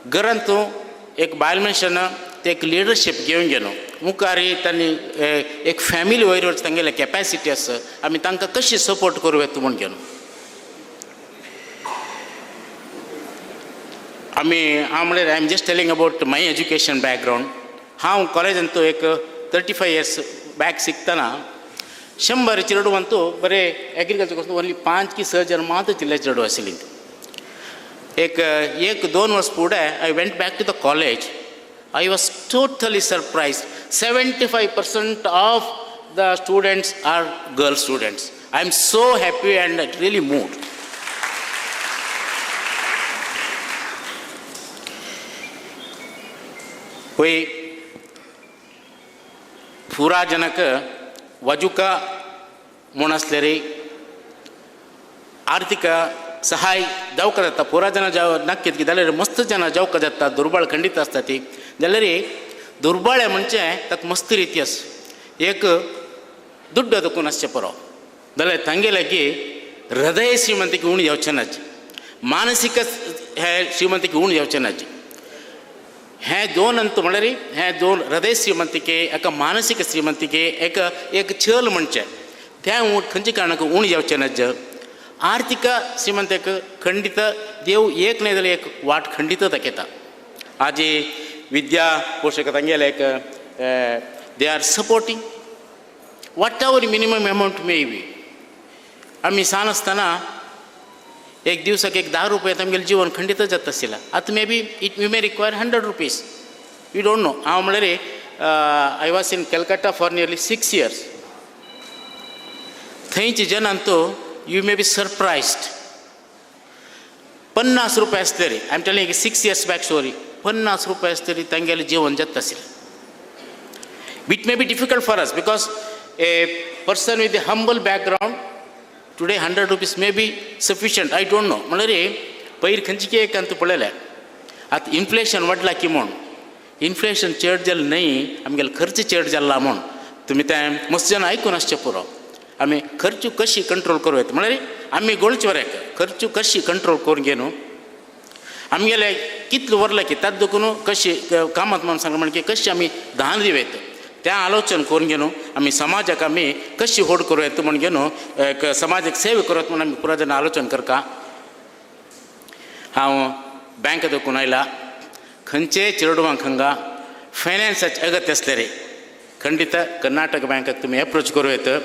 घरांत तूं एक बायल मनशान ते एक लिडरशीप घेवन गेलो मुखार तांणी एक फॅमिली वयर वचून तांगेले कॅपॅसिटी आसा आमी तांकां कशी सपोर्ट करूं येता म्हूण घेवन आमी हांव म्हळ्यार I am just telling about my education background. हांव कॉलेजांत तो एक 35 years बॅक शिकतना 100 चिरडुवांतू बरे एग्रीकल्चर वचून ओन्ली 5 की 6 जन मात्र चिल्ले चिरडू आशिल्लीं. एक 2 वर्स फुडें I went back to the college. I was totally surprised. 75% of the students are girl students. I am so happy and really moved. वय पुरा जनक वजुका म्हूण आसले रे आर्थीक सहाय जावका जाता. पुरा जन नक्कीच जाल्यार मस्त जन जावका जाता. दुर्बळ खंडीत आसता ती जाल्यार दुर्बळ म्हणजे ताका मस्त रिती आसा. एक दुड्ड दुखून आसचें पुरो जाल्यार तांगेले की हृदय श्रीमंतीक उणी जावचें नाची मानसीक हे श्रीमंतीक उणी जावचें नाची. हे 2 अंत म्हळ्यार हे 2 हृदय श्रीमंतीके एका मानसीक श्रीमंतीके एक छल म्हणचे त्या खंयच्या कारणाक उणी जावचें नाच. आर्थिक श्रीमंतेक खंडित देव एक नाही जाल्यार एक वाट खंडित दाखयता. आज विद्या पोषक तांगेले एक they are supporting what ever minimum amount may be. आमी सान आसतना एक दिवसाक एक 10 रुपया आमगेलें जीवन खंडित जाता आसलें. आतां maybe it we may require 100 rupees. We don't know. हांव म्हळ्यार I was in Calcutta for nearly 6 years. थंयचे जनान तो यू मे बी सरप्रायज्ड. 50 रुपया आसतरी, I am telling 6 years back story, 50 रुपया आसतरी तांगेलें जीवन जाता आसलें. It may be difficult for us because a person with a humble background today 100 rupees may be sufficient. I don't know. म्हळ्यार पयर खंयचे एक अंत पळयलें. आतां इन्फ्लेशन वाडला की म्हूण इन्फ्लेशन चड जालें न्हय, आमगेलो खर्च चड जाल्ला म्हूण. तुमी तें मस्त जाण आयकून आसचें पुरो. आमी खर्च कशी कंट्रोल करूं येता म्हळ्यार आमी गोंयचे वरेक खर्च कशी कंट्रोल करून घे न्हू. आमगेले कितलें वरलें की ताका देखून कशी कामात म्हणून सांगलें म्हणजे कशी आमी दान दिवेत त्या आलोचन करून घे न्हू. आमी समाजाक आमी कशी होड करूं येता म्हूण घे न्हू. एक समाजाक सेवा करत म्हणून आमी पुराय जाण आलोचन करता. हांव बँक देखून आयला. खंयचेय चेडवांक हांगा फायनान्साचें अगत्य आसलें खंडीत कर्नाटक बँकाक तुमी एप्रोच करूं येता.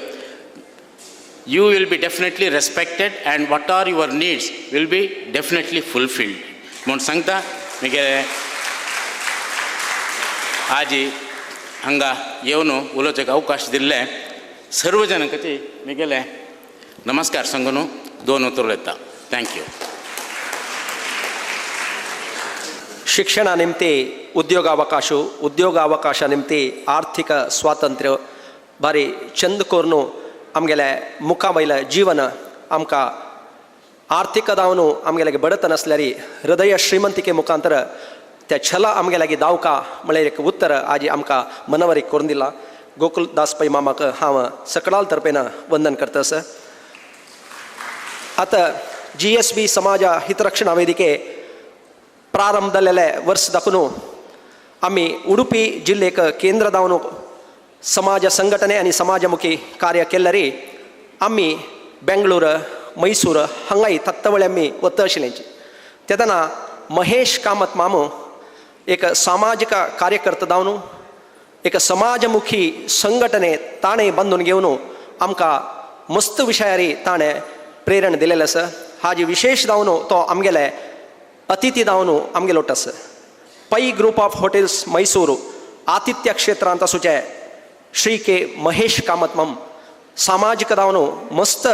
You will be definitely respected and what are your needs will be definitely fulfilled. म्हणून सांगता म्हगेले आज हांगा येवन उलोवचेक अवकाश दिल्ले सर्व जाणां खातीर म्हगेले नमस्कार सांगून 2 उतर उलयता. थँक्यू. ಶಿಕ್ಷಣ ನಿಮಿತ್ತ ಉದ್ಯೋಗಾವಕಾಶ ನಿಮಿತ್ತ ಆರ್ಥಿಕ ಸ್ವಾತಂತ್ರ್ಯ ಬಾರಿ ಚಂದ ಕೋರ್ನು आमगेले मुखा वयले जीवन आमकां आर्थीक दावनू आमगेल्यागे बडतन आसल्यार हृदय श्रीमंतिके मुखांतर त्या छला आमगेल्यागे दावका म्हळ्यार एक उत्तर आज आमकां मनवरीक करून दिला. गोकुलदास पै मामाक हांव सकळाल तर्फेन वंदन करतास. आतां GSB समाज हितरक्षणा वेदिके प्रारंभ जाल्लेले वर्स दाखून आमी उडुपी जिल्लेक केंद्र दावन समाज संघटने आनी समाजमुखी कार्य केल्ल्यारी आमी बेंगळूर मैसूर हांगाय तत्तवळे आमी वता आशिल्लींची. तेदना महेश कामत मामू एक सामाजिक कार्यकर्ता जावन एक समाजमुखी संघटने ताणें बांदून घेवन आमकां मस्त विशयारी ताणें प्रेरण दिलेलें आसा. हाजी विशेष जावन तो आमगेले अतिथी जावन आमगेलो आसा. पै ग्रूप ऑफ हॉटेल्स मैसूर आतिथ्य क्षेत्रांत आसूचे श्री के महेश कामत मम सामाजिक दावन मस्त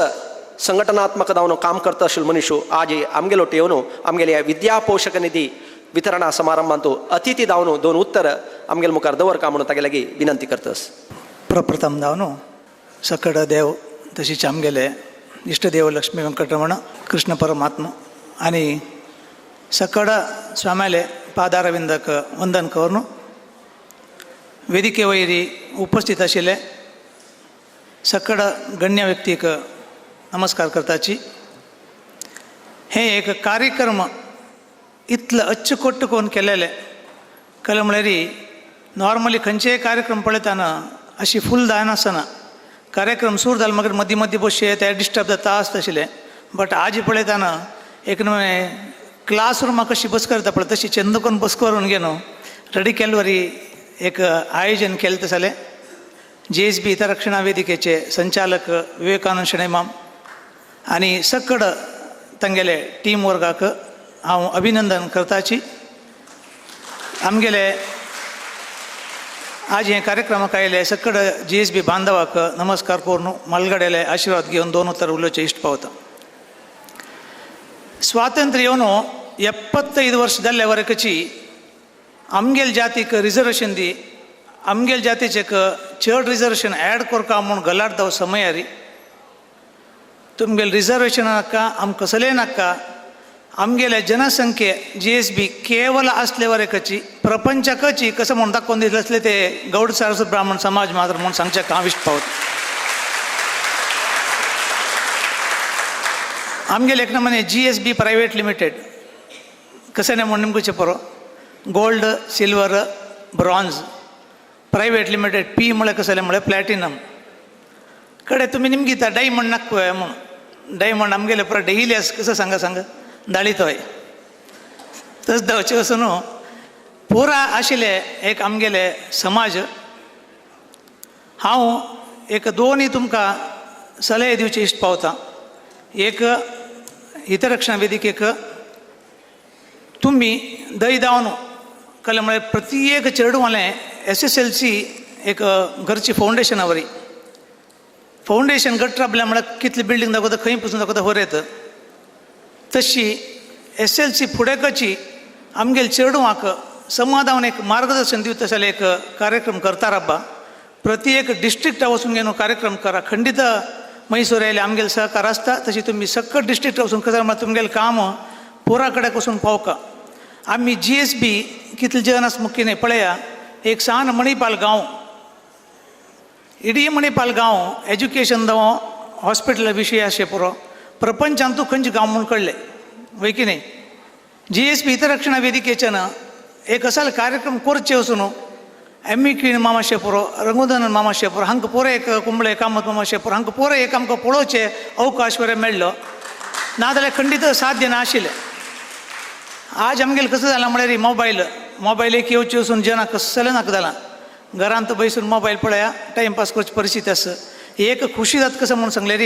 संघटनात्मक दावन काम करता आशिल्लो मनीस आज आमगेलो येवन आमगेले विद्या पोषक निधी वितरणा समारंभांत अतिथी दावन 2 उत्तर आमगेले मुखार दवरका म्हणून तागे लागीं विनंती करतास. प्रप्रथम दावन सकड देव तशीच आमगेले इष्टदेव लक्ष्मी वेंकटरमण कृष्ण परमात्मा आनी सकड स्वाम्याले पादारविंदक वंदन करून वेदिके वयरी उपस्थित आशिल्ले सकड गण्य व्यक्तीक नमस्कार करताची. हे एक कार्यक्रम इतलो अच्चकट्ट करून केलेले केले म्हळ्यार नॉर्मली खंयचेय कार्यक्रम पळयतना अशी फूल जायनासतना कार्यक्रम सुरू जालो मागीर मदीं मदीं बसचे ते डिस्टर्ब जाता आसता आशिल्ले. बट आज पळयतना एक क्लास रुमाक कशी बस करता पळय तशी चंद करून बस करून घे न्हू रेडी केल्ले वरी एक आयोजन केलें जालें. GSB हितरक्षणा वेदिकेचे संचालक विवेकानंद शेणे माम आनी सकड तांगेले टीम वर्गाक हांव अभिनंदन करताची. आमगेले आज हे कार्यक्रमाक आयले सकड GSB बांधवाक नमस्कार करून मलगडेले आशिर्वाद घेवन 2 उत्तर उलोवचें इश्ट पावता. स्वातंत्र्य येवन 75 वर्ष जाल्ले वरकची आमगेल जातीक रिजर्वेशन दी आमगेल जातीचे चड रिजर्वेशन ॲड करता म्हूण गलाट समयारी तुमगेल रिजर्वेशन नाका आम कसले नाका आमगेले जनसंख्ये GSB केवल असले वरेकची प्रपंचकची कसं म्हणून दाखवून दिले असले ते गौड सारस्वत ब्राह्मण समाज मात्र म्हणून सांगचे हांव इश्ट पावता. आमगेले एक नमुने GSB प्रायवेट लिमिटेड कशें म्हणून निमकुचे परो gold silver bronze private limited P म्हळ्यार कसले म्हळ्यार प्लॅटिनम कडे तुमी निमगे डायमंड नाका म्हणून डायमंड आमगेले पुरा डेली असं कसं सांगा दाळीतोय तस धांवचे वचून पुरा आशिल्ले एक आमगेले समाज हांव एक दोनूय तुमकां सलहे दिवचे इश्ट पावता. एक हितरक्षणा वेदिकेक तुमी दय दावन कले म्हळ्यार प्रत्येक चेडवालें SSLC एक घरची फावंडेशना वरी फावंडेशन गट्ट राबल्या म्हळ्यार कितली बिल्डींग दाखवता खंय पसून दाखवता खबर येता तशी SLC फुडेकची आमगेले चेडवांक समाधान एक मार्गदर्शन दिवता जाल्यार एक कार्यक्रम करता रब्बा. प्रत्येक डिस्ट्रिक्टा वचून घेवन कार्यक्रम करा. खंडित मैसूर येयले आमगेले सहकार आसता तशी तुमी सकट डिस्ट्रिक्टा वचून कसं म्हळ्यार तुमगेलें काम पुरा कडेक वचून पावका. आमी GSB कितले जन आसा मुख्य पळया. एक सान मणिपाल गांव इडी मणिपाल गांव एज्युकेशन दाव हॉस्पिटला विशय अशें पुरो प्रपंचांतू खंयचे गांव म्हूण कळ्ळे वय की न्ही. GSB हितरक्षणा वेदिकेच्यान एक असाल कार्यक्रम करचे वचून एम्मी क्वीन मामा शेपुरो रंगोधनन मामा शेपुरो हांकां पुरो एक कुंबळे कामत मामा शेपुरो हांकां पुरो एक आमकां पळोवचे अवकाश वरें मेळ्ळो नाजाल्यार खंडीत साध्य नाशिल्लें. आज आमगेलें कसं जालां म्हळ्यार मोबायल एक येवचे वचून जनाक कसलें नाका जालां. घरांत बसून मोबायल पळया टायमपास करची परिस्थिती आसा. एक खुशी जाता कसं म्हणून सांगल्यार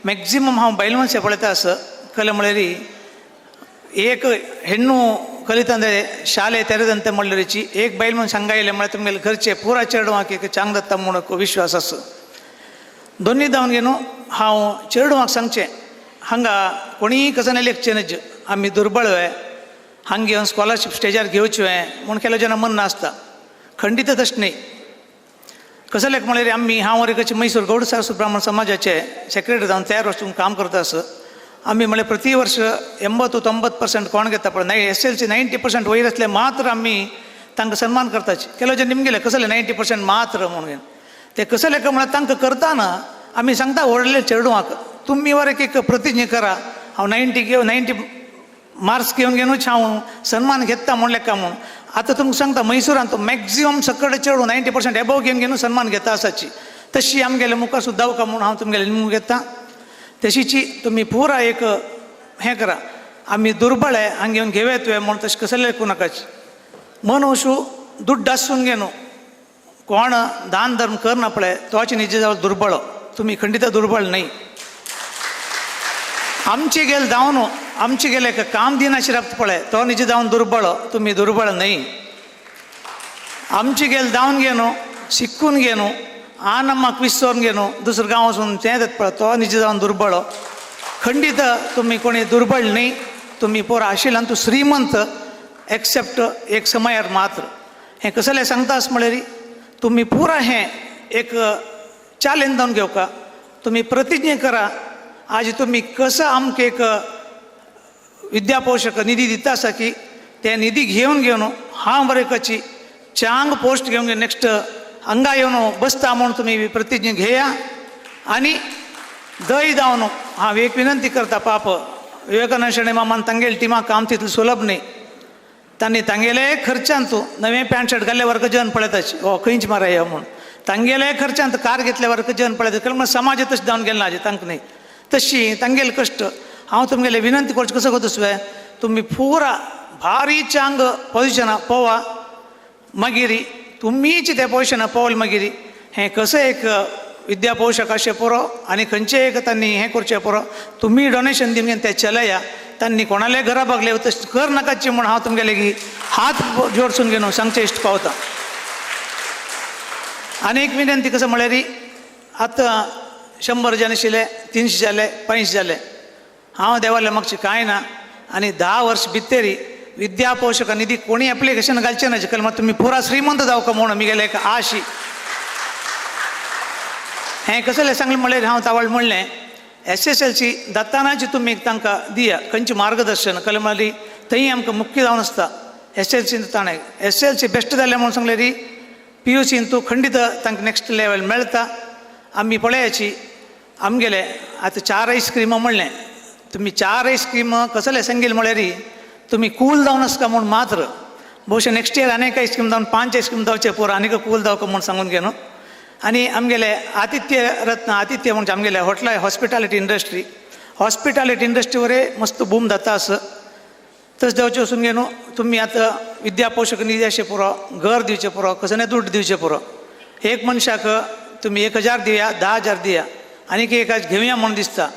मॅक्झिमम हांव बायल मनशां पळयता आसा कले म्हळ्यार एक ಹೆಣ್ಣು ಕಲಿತಂದರೆ ಶಾಲೆ ತೆರೆದಂತೆ ಮಳ್ಳರಿಚಿ एक बायल म्हणून सांगायले म्हळ्यार तुमगेले घरचे पुरा चेडवांक एक चांग जाता म्हणून विश्वास आसा. दोनी धांवन घेवन हांव चेडवांक सांगचें हांगा कोणीय कसं इलेक्शनच आमी दुर्बळ हांगा घेवन स्कॉलरशीप स्टेजार घेवचे म्हूण केलो जेन्ना मन नासता खंडीत तशें न्ही. कसं लेख म्हळ्यार हांव एक मैसूर गौडसार सुब्रह्मण्य समाजाचे सेक्रेटरी जावन तयार वचून काम करता आसा. आमी म्हळ्यार प्रति वर्ष 80-90% कोण घेता पळय SLC 90% वयर आसले मात्र आमी तांकां सन्मान करताचे. केलो जे निमगेले कसले 90% मात्र म्हणून ते कसं लेख म्हळ्यार तांकां करताना आमी सांगता व्हडले चेडवांक तुमी वर एक प्रतिज्ञा करा हांव 90 मार्क्स घेवनूच हांव सन्मान घेता म्हणलें का म्हणून. आतां तुमकां सांगता मैसूरांत मॅक्झिमम सकट चेडूं 90% एबव घेवन सन्मान घेता आसाची. तशी आमगेले मुखार सुद्दां का म्हणून हांव तुमगेले निमू घेता. तशीची तुमी पुरा एक हें करा. आमी दुर्बळ हांगा घेवन घेवे तुवें म्हूण तशें कसलें लेखूं नाकाची. मन अशू दुड्ड आसून घेवन कोण दान धर्म करना पळय तोच निजे जावन दुर्बळ. तुमी खंडीत दुर्बळ न्ही. आमचे गेले जावन आमचे गेले काम दिनाशी राबता पळय तो निजे जावन दुर्बळ. तुमी दुर्बळ न्ही. आमचे गेले जावन घेवन शिकून घेवन आनम्माक विसरून घेवन दुसरे गांव वचून तें जाता पळय तो निजे जावन दुर्बळ. खंडीत तुमी कोणी दुर्बळ न्ही. तुमी पुरो आशिल्ल्यान तूं श्रीमंत एक्सेप्ट एक समयार मात्र. हें कसलें सांगता आस म्हळ्यार तुमी पुरा हें एक चॅलेंज जावन घेवका. तुमी प्रतिज्ञा करा आज तुमी कसं आमकां एक विद्यापोषक निधी दिता आसा की ते निधी घेवन हांव बरें कशी चांग पोस्ट घेवन नेक्स्ट हांगा येवन बसता म्हणून तुमी प्रतिज्ञा घेया. आनी दय जावन हांव एक विनंती करता पाप विवेकानंद शेणे मामान तांगेले टिमाक काम तितलें सुलभ न्ही. तांणी तांगेले खर्चांत तूं नवें पॅन्ट शर्ट घाल्ल्या वरक जन पळयताची खंयच मारया म्हणून तांगेले खर्चांत कार घेतल्या वरक जन पळयता. कारण समाज तशें जावन गेलें ना तांकां न्ही. तशी तांगेले कश्ट हांव तुमगेले विनंती करचें कसो करता तुवें तुमी पुरा भारी चांग पोजिशनां पोवा मागीर तुमीच त्या पोजिशनां पावले मागीर हें कसं एक विद्यापोषक अशें पुरो आनी खंयचें एक तांणी हें करचें पुरो. तुमी डोनेशन दिवन तें चलया. तांणी कोणाले घरा बागले तशें कर नाकाची म्हूण हांव तुमगेले हात जोडसून घेवन सांगचें इश्ट पावता. आनी एक विनंती कसं म्हळ्यार आतां 100 जन आशिल्ले 300 जाले 500 जाले हांव देवाले मागचें कांय ना. आनी 10 वर्स भितर विद्यापोषक निधी कोणी एप्लिकेशन घालचें ना जेका लागून तुमी पुरा श्रीमंत जावका म्हणून आमगेले एक आशी. हें कसलें सांगलें म्हळ्यार हांव तावळ म्हणलें SSLC दातानाची तुमी तांकां दिया खंयचें मार्गदर्शन कले म्हळ्यार थंय आमकां मुख्य जावन आसता SSLC ताणें SSLC बेस्ट जालें म्हणून सांगल्यार PUC तूं खंडीत तांकां नेक्स्ट लेवल मेळटा. आमी पळयाची आमगेले आतां 4 स्किमा म्हणलें तुमी 4 स्कीम कसलें सांगेल म्हळ्यार तुमी कूल जावन आसता म्हणून मात्र भविष्य नेक्स्ट इयर आनीक स्कीम जावन 5 स्कीम जावचे पुरो आनीक कूल जावका म्हणून सांगून घेवन. आनी आमगेले आतिथ्य रत्न आतिथ्य म्हणजे आमगेले हॉटेल हॉस्पिटॅलिटी इंडस्ट्री हॉस्पिटॅलिटी इंडस्ट्रीवरही मस्त बूम जाता असं. तसं देवचे वचून घेऊन तुम्ही आता विद्या पोषक निधी असे पुरो, घर दिवचे पुरो, कसं नाही दूध दिवचे पुरो. एक मनशाक तुम्ही 1000 दिया, 10,000 दिया, आणि एक घेऊया म्हणून दिसता.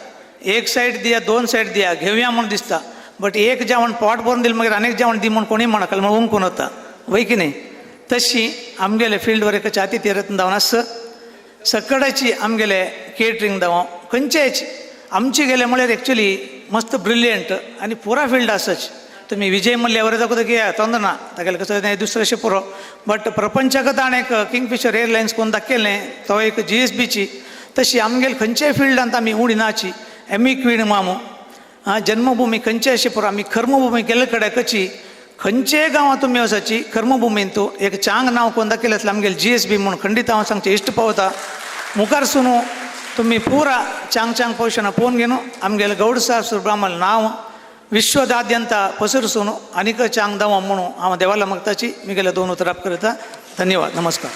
एक साईड दिया, 2 साईड दिया, घेऊया म्हणून दिसता. बट एक जेवण पोट भरून दिलं मग अनेक जेवण दी म्हणून कोणी म्हणकल मग उमकून होता वय की नाही. तशी आमगेले फील्डवर एक चाती तेरत जावन असं सकडाची आमगेले केटरिंग दाव खंयचेच आमची गेले म्हळ्यार एक्चुली मस्त ब्रिलियंट आणि पुरा फील्ड असंच. तुम्ही विजय मल्ल्यावर दाखवता की ತೊಂದರೆ ना तागेले कसं नाही दुसरं अशें पुरो. बट प्रपंचाक ताणें एक किंगफिशर एअरलायन्स कोण दाखयलें तो एक GSBची. तशी आमगेले खंयचेय फिल्डांत आमी उडी नाची. एमी क्वीन मामू जन्मभूमी खंयचे अशें पुरो आमी कर्मभूमी गेले कडेन कची खंयचेय गांवां तुमी वचाची कर्मभुमीन तूं एक चांग नांव कोण दाखयलें आमगेले GSB म्हणून खंडीत हांव सांगचें इश्ट पावता. मुखार सुनू तुम्ही पुरा चांग चांग पोजिशनां पळोवन घेवन आमगेले गौड साहेब सुब्रह्मण्य नांव विश्वदाद्यंत पसरसून आनीक चांग दाव म्हणून हांव देवाला मागताची मुगेले 2 उतरां करता. धन्यवाद. नमस्कार.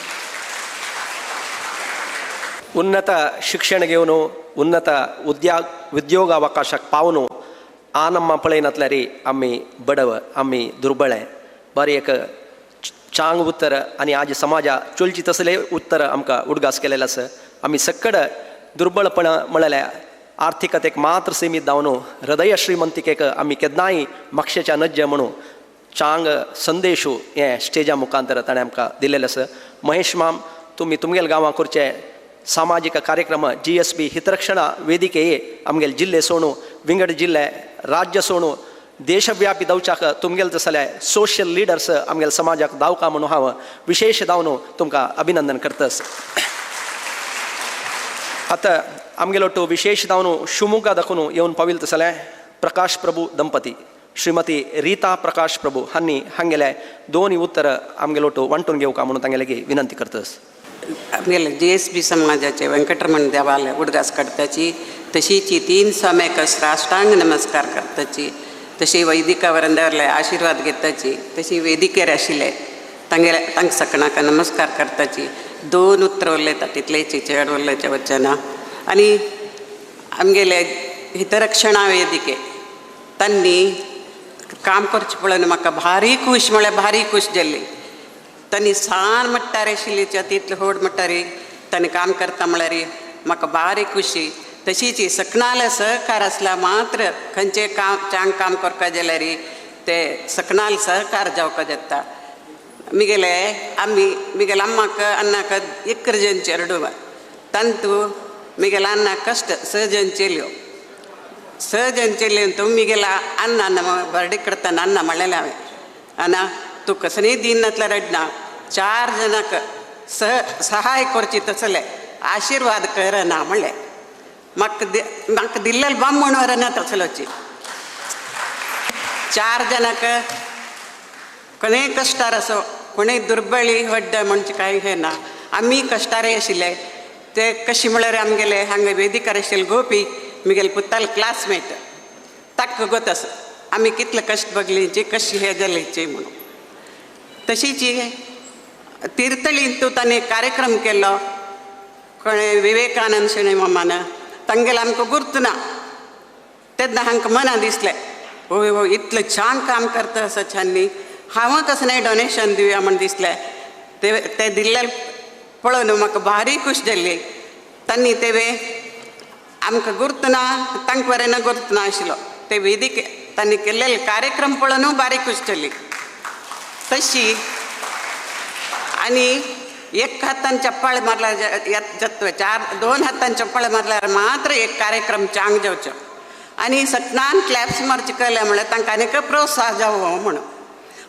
ಉನ್ನತ ಶಿಕ್ಷಣ ಗೆವನು ಉನ್ನತ ಉದ್ಯೋಗಾವಕಾಶಕ್ಕೆ ಪಾವನು ಆ ನಮ್ಮ ಪಳೆನತ್ಲರಿ ಅಮ್ಮಿ ಬಡವ ಅಮ್ಮಿ ದುರ್ಬಳೆ ಬಾರಿ एक चांग उत्तर आणि आज समाजा चोलची तसले उत्तर आमकां उडगास केलेलें आसा. आमी सक्कड दुर्बळपण म्हळ्यार आर्थिकतेक मात्र सीमीत जावन हृदय श्रीमंतीकेक आमी केन्नाय म्हापशेच्या नज्ज म्हणून चांग संदेशू हे स्टेजा मुखांतर ताणें आमकां दिलेले आसा. महेश माम तुमी तुमगेल्या गांवां करचे सामाजिक कार्यक्रम GSB हितरक्षणा ವೇದಿಕೆ आमगेले जिल्हे सोडून विंगड जिल्हे राज्य सोडून देशव्यापी जावच्याक तुमगेले तसले सोशल लिडर्स आमगेले समाजाक दावका म्हणून हांव विशेष दावन तुमकां अभिनंदन करतास. आतां आमगेलो तो विशेष दावन शिवमोग्गा दाखोवन येवन पाविल तसले प्रकाश प्रभू दंपती श्रीमती रीता प्रकाश प्रभू हांणी हांगेले 2 उत्तर आमगेलो तो वांटून घेवका म्हणून तांगेले विनंती करतास. आमगेले GSB समाजाचे व्यंकटरमण देवाला उडगास काडपाची तशीची 3 सम्यक साष्टांग नमस्कार करताची तशी वैदिका वरंदावरले आशीर्वाद घेताची तशी वेदिकेर आशिल्ले तांकां सकणाक नमस्कार करताची 2 उतर उलयता तितलेची चड उलयचे वचना. आनी आमगेले हितरक्षणा वेदिके तांणी काम करचे पळोवन म्हाका भारी खूश म्हळ्यार भारी खूश जाल्ली. तांणी सान म्हणटार आशिल्लीच्या तितले होड म्हणटारी तांणी काम करता म्हळ्यार म्हाका भारी खुशी. तशीच सकणाल सहकार आसला मात्र खंयचें चांग काम करपा जाल्यार ते सकणाल सहकार जावपा जाता. मिगेले अम्माक अन्नाक 1 जन 2 ತಂತು ಮಿಗೆಲ ಅನ್ನ ಕಷ್ಟ ಸಹಜನ್ ಚೆಲ್ಲಿಯೋ ಸಹಜನ್ ಚೆಲ್ಲಿ ಅಂತ ಮಿಗೆಲ ಅನ್ನ ನಮ್ಮ ಬರ್ಡಿ ಕಡ್ತಾನ ಅನ್ನ ಮಳೆಲಾವೆ ಅನ್ನ तू कसं नाही दिनातला रडना 4 जणांक सहाय करची तसले आशीर्वाद कर ना म्हणले म्हाका दिल्लेले बामण वरना तसलोची 4 जणांक कोणेय कश्टार असो कोणेय दुर्बळी व्हड्ड म्हणजे कांय हे ना आमी कश्टारे आशिल्ले ते कशी म्हळ्यार आमगेले हांगा वेदिकार आशिल्ले गोपी म्हगेले पुताले क्लासमेट ताका गोत आसा आमी कितले कश्ट बगलींची कशी हे जालीची म्हणून. तशीच तीर्थळींतू ताणें कार्यक्रम केलो कोणे विवेकानंद शेणे मामान तांगेले आमकां गुर्त ना तेन्ना हांकां मना दिसलें ओय ओ इतलें छान काम करता आसा छाननी हांव कसं नाही डोनेशन दिवया म्हण दिसलें ते दिल्ले पळोवन म्हाका भारी खूश जाल्ली. तांणी तेवे आमकां गुर्त ना तांकां वरेन गुर्त ना आशिल्लो ते वेदिके तांणी केल्लेले कार्यक्रम पळोवन भारी खूश जाल्ली. तशी आणि 1 हातान चप्पाळे मारल्यार जातवे 2 हातान चप्पाळे मारल्यार मात्र एक कार्यक्रम चांग जावचो आणि सतनान क्लॅप्स मारचे केले म्हळ्यार तांकां आनीक प्रोत्साह जावो म्हणून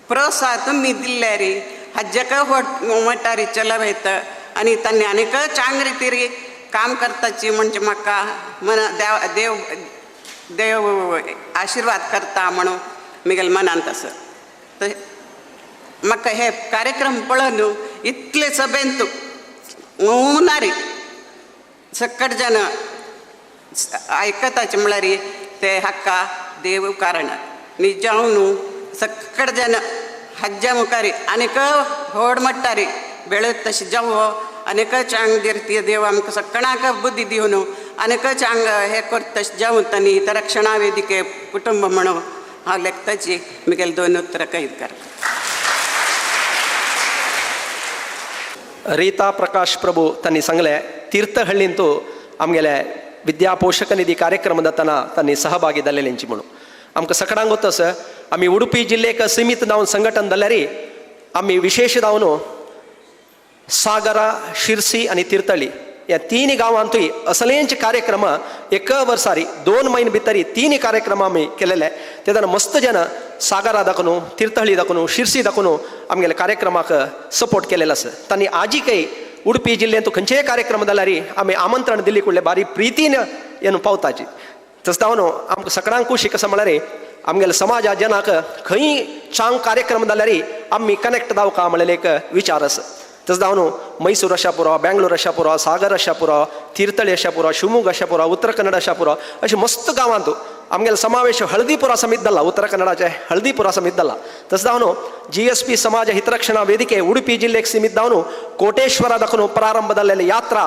प्रोत्साह तुमी दिल्ल्यार हज्जक मोटारी चलवयत आणि तांणी आनीक चांग रितीर काम करताची म्हणजे म्हाका मन देव देव आशीर्वाद करता म्हणून म्हगेल्या मनांत आसा. म्हाका हे कार्यक्रम पळोवन इतले सभेंत मौनारी सकट जन आयकताचे म्हळ्यार ते हाका देव कारण न्ही जावन सकट जन हज्जा मुखारी आनीक व्हड म्हणटारी बेळत तशें जावो आनीक चांग दिरती देव आमकां सगळ्यांक बुद्धी दिवन अनेकच हांग हे करता जावन तांणी हितरक्षणा वेदिके कुटुंब म्हणून हांव लेखताची मुगेल 2 उतरां कैद करता. ರೀತಾ ಪ್ರಕಾಶ್ ಪ್ರಭು ತನ್ನಿ ಸಂಗಲೆ ತೀರ್ಥಹಳ್ಳಿಂತೂ ಆಮ್ಗೆಲೆ ವಿದ್ಯಾ ಪೋಷಕ ನಿಧಿ ಕಾರ್ಯಕ್ರಮದ ತನ್ನಿ ಸಹಭಾಗಿದಲ್ಲೇ ಲೆಂಚಿಮಣು आमकां सगळ्यांक गोतस आमी उडुपी जिल्लेक सीमित जावन संघटन जाल्यार आमी विशेष जावन सागरा शिरसी आनी तीर्थहळ्ळी ह्या 3 गांवांतूय असलेंच कार्यक्रम एक वर्सारी 2 म्हयने भितर 3 कार्यक्रम आमी केलेले. तेन्ना मस्त जन सागरा दाखोवन तीर्थहळ्ळी दाखोवन शिरसी दाखोवन आमगेले कार्यक्रमाक सपोर्ट केलेलो आसा. तांणी आजीकय उडुपी जिल्ल्यांतू खंयचेय कार्यक्रम जाल्यार आमी आमंत्रण दिल्ली कडले बारी प्रितीन येवन पावताची. तस जावन आमकां सगळ्यांक खुशी कशें म्हळ्यार आमगेले समाजा जनाक खंय चांग कार्यक्रम जाल्यार आमी कनेक्ट जावका म्हणलेले एक विचार आसा. तस जावन मैसूर अशा पुरो, बेंगलोर अशा पुरो, सागर अशा पुरो, तीर्थहळ्ळी अशा पुरो, शिवमोगा अशा पुरो, उत्तर कन्नड अशा पुरो अशें मस्त गांवांत आमगेलो समावेश हळदीपुरा समीत जाल्ला. उत्तर कन्नडाचे हळदीपुरा समीत जाल्ला. तस जावन GSP समाज हितरक्षणा वेदिके उडुपी जिल्लेक सीमित जावन कोटेश्वरा दाखोवन प्रारंभ जाल्लेले यात्रा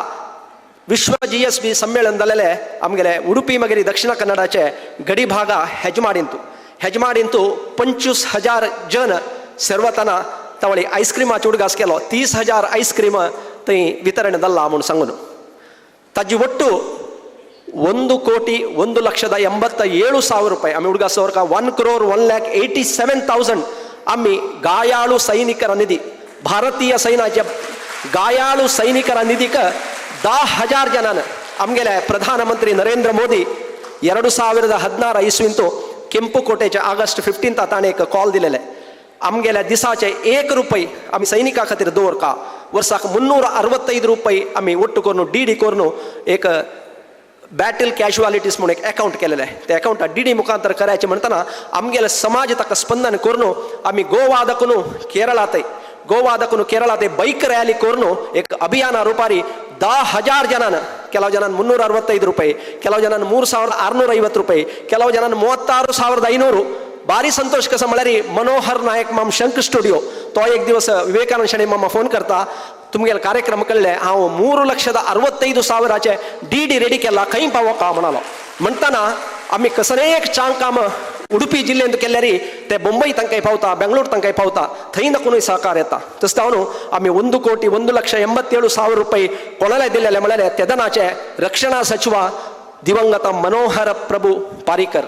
विश्व GSP सम्मेलन जाल्लेले आमगेले उडुपी मागीर दक्षिण कन्नडाचे गडी भागा हेजमाडींतू 25,000 जन सेरवतना तावळी आयस्क्रिमाचो उडगास केलो. 30,000 आयस्क्रीम थंय वितरण जाल्ला म्हूण सांगून ताजी ಒಟ್ಟು 1,1,87,000 ರೂಪಾಯಿ आमी उडगास दवरका 1,1,87,000 आमी गायाळू सैनिकर निधी भारतीय सैन्याच्या गायाळू सैनिकर निधीक 10,000 जनान आमगेले प्रधानमंत्री नरेंद्र मोदी 2016 इसवींतू केंपुकोटेच्या ऑगस्ट 15 ताणें एक कॉल दिलेले. आमगेल्या दिसाचे 1 रुपये आमी सैनिका खातीर दवरका. वर्साक 365 रुपये आमी ಒಟ್ಟು करून DD करून एक बॅटल कॅज्युअलिटीज म्हणून एक अकाउंट केलेले. ते अकाउंट DD मुखांतर करायचे म्हणटना आमगेले समाज ताका स्पंदन करून आमी गोवा दाखून केरळात बाईक रॅली करून एक अभियान रुपारी 10,000 जनान ಕೆಲವು ಜನ 365 ರೂಪಾಯಿ, ಕೆಲವು ಜನ 3,650 ರೂಪಾಯಿ, ಕೆಲವು ಜನ 36,500. भारी संतोष कसं म्हळ्यार मनोहर नायक माम शंख स्टुडिओ तो एक दिवस विवेकानंद शेणे मामा फोन करता तुमगेले कार्यक्रम कळ्ळे हांव 3,65,000 DD रेडी केला खंय पावोका म्हणालो. म्हणटना आमी कसलेंय एक चांग काम उडुपी जिल्ल्यांत केल्यार ते मुंबई तांकांय पावता, बेंगलोर तांकांय पावता, थंय नकुनूय सहकार येता. तस जावन आमी 1,1,87,000 रुपये कोणालाय दिलेले म्हळ्यार तेदनाचे रक्षणा सचिव दिवंगत मनोहर प्रभू पारीकर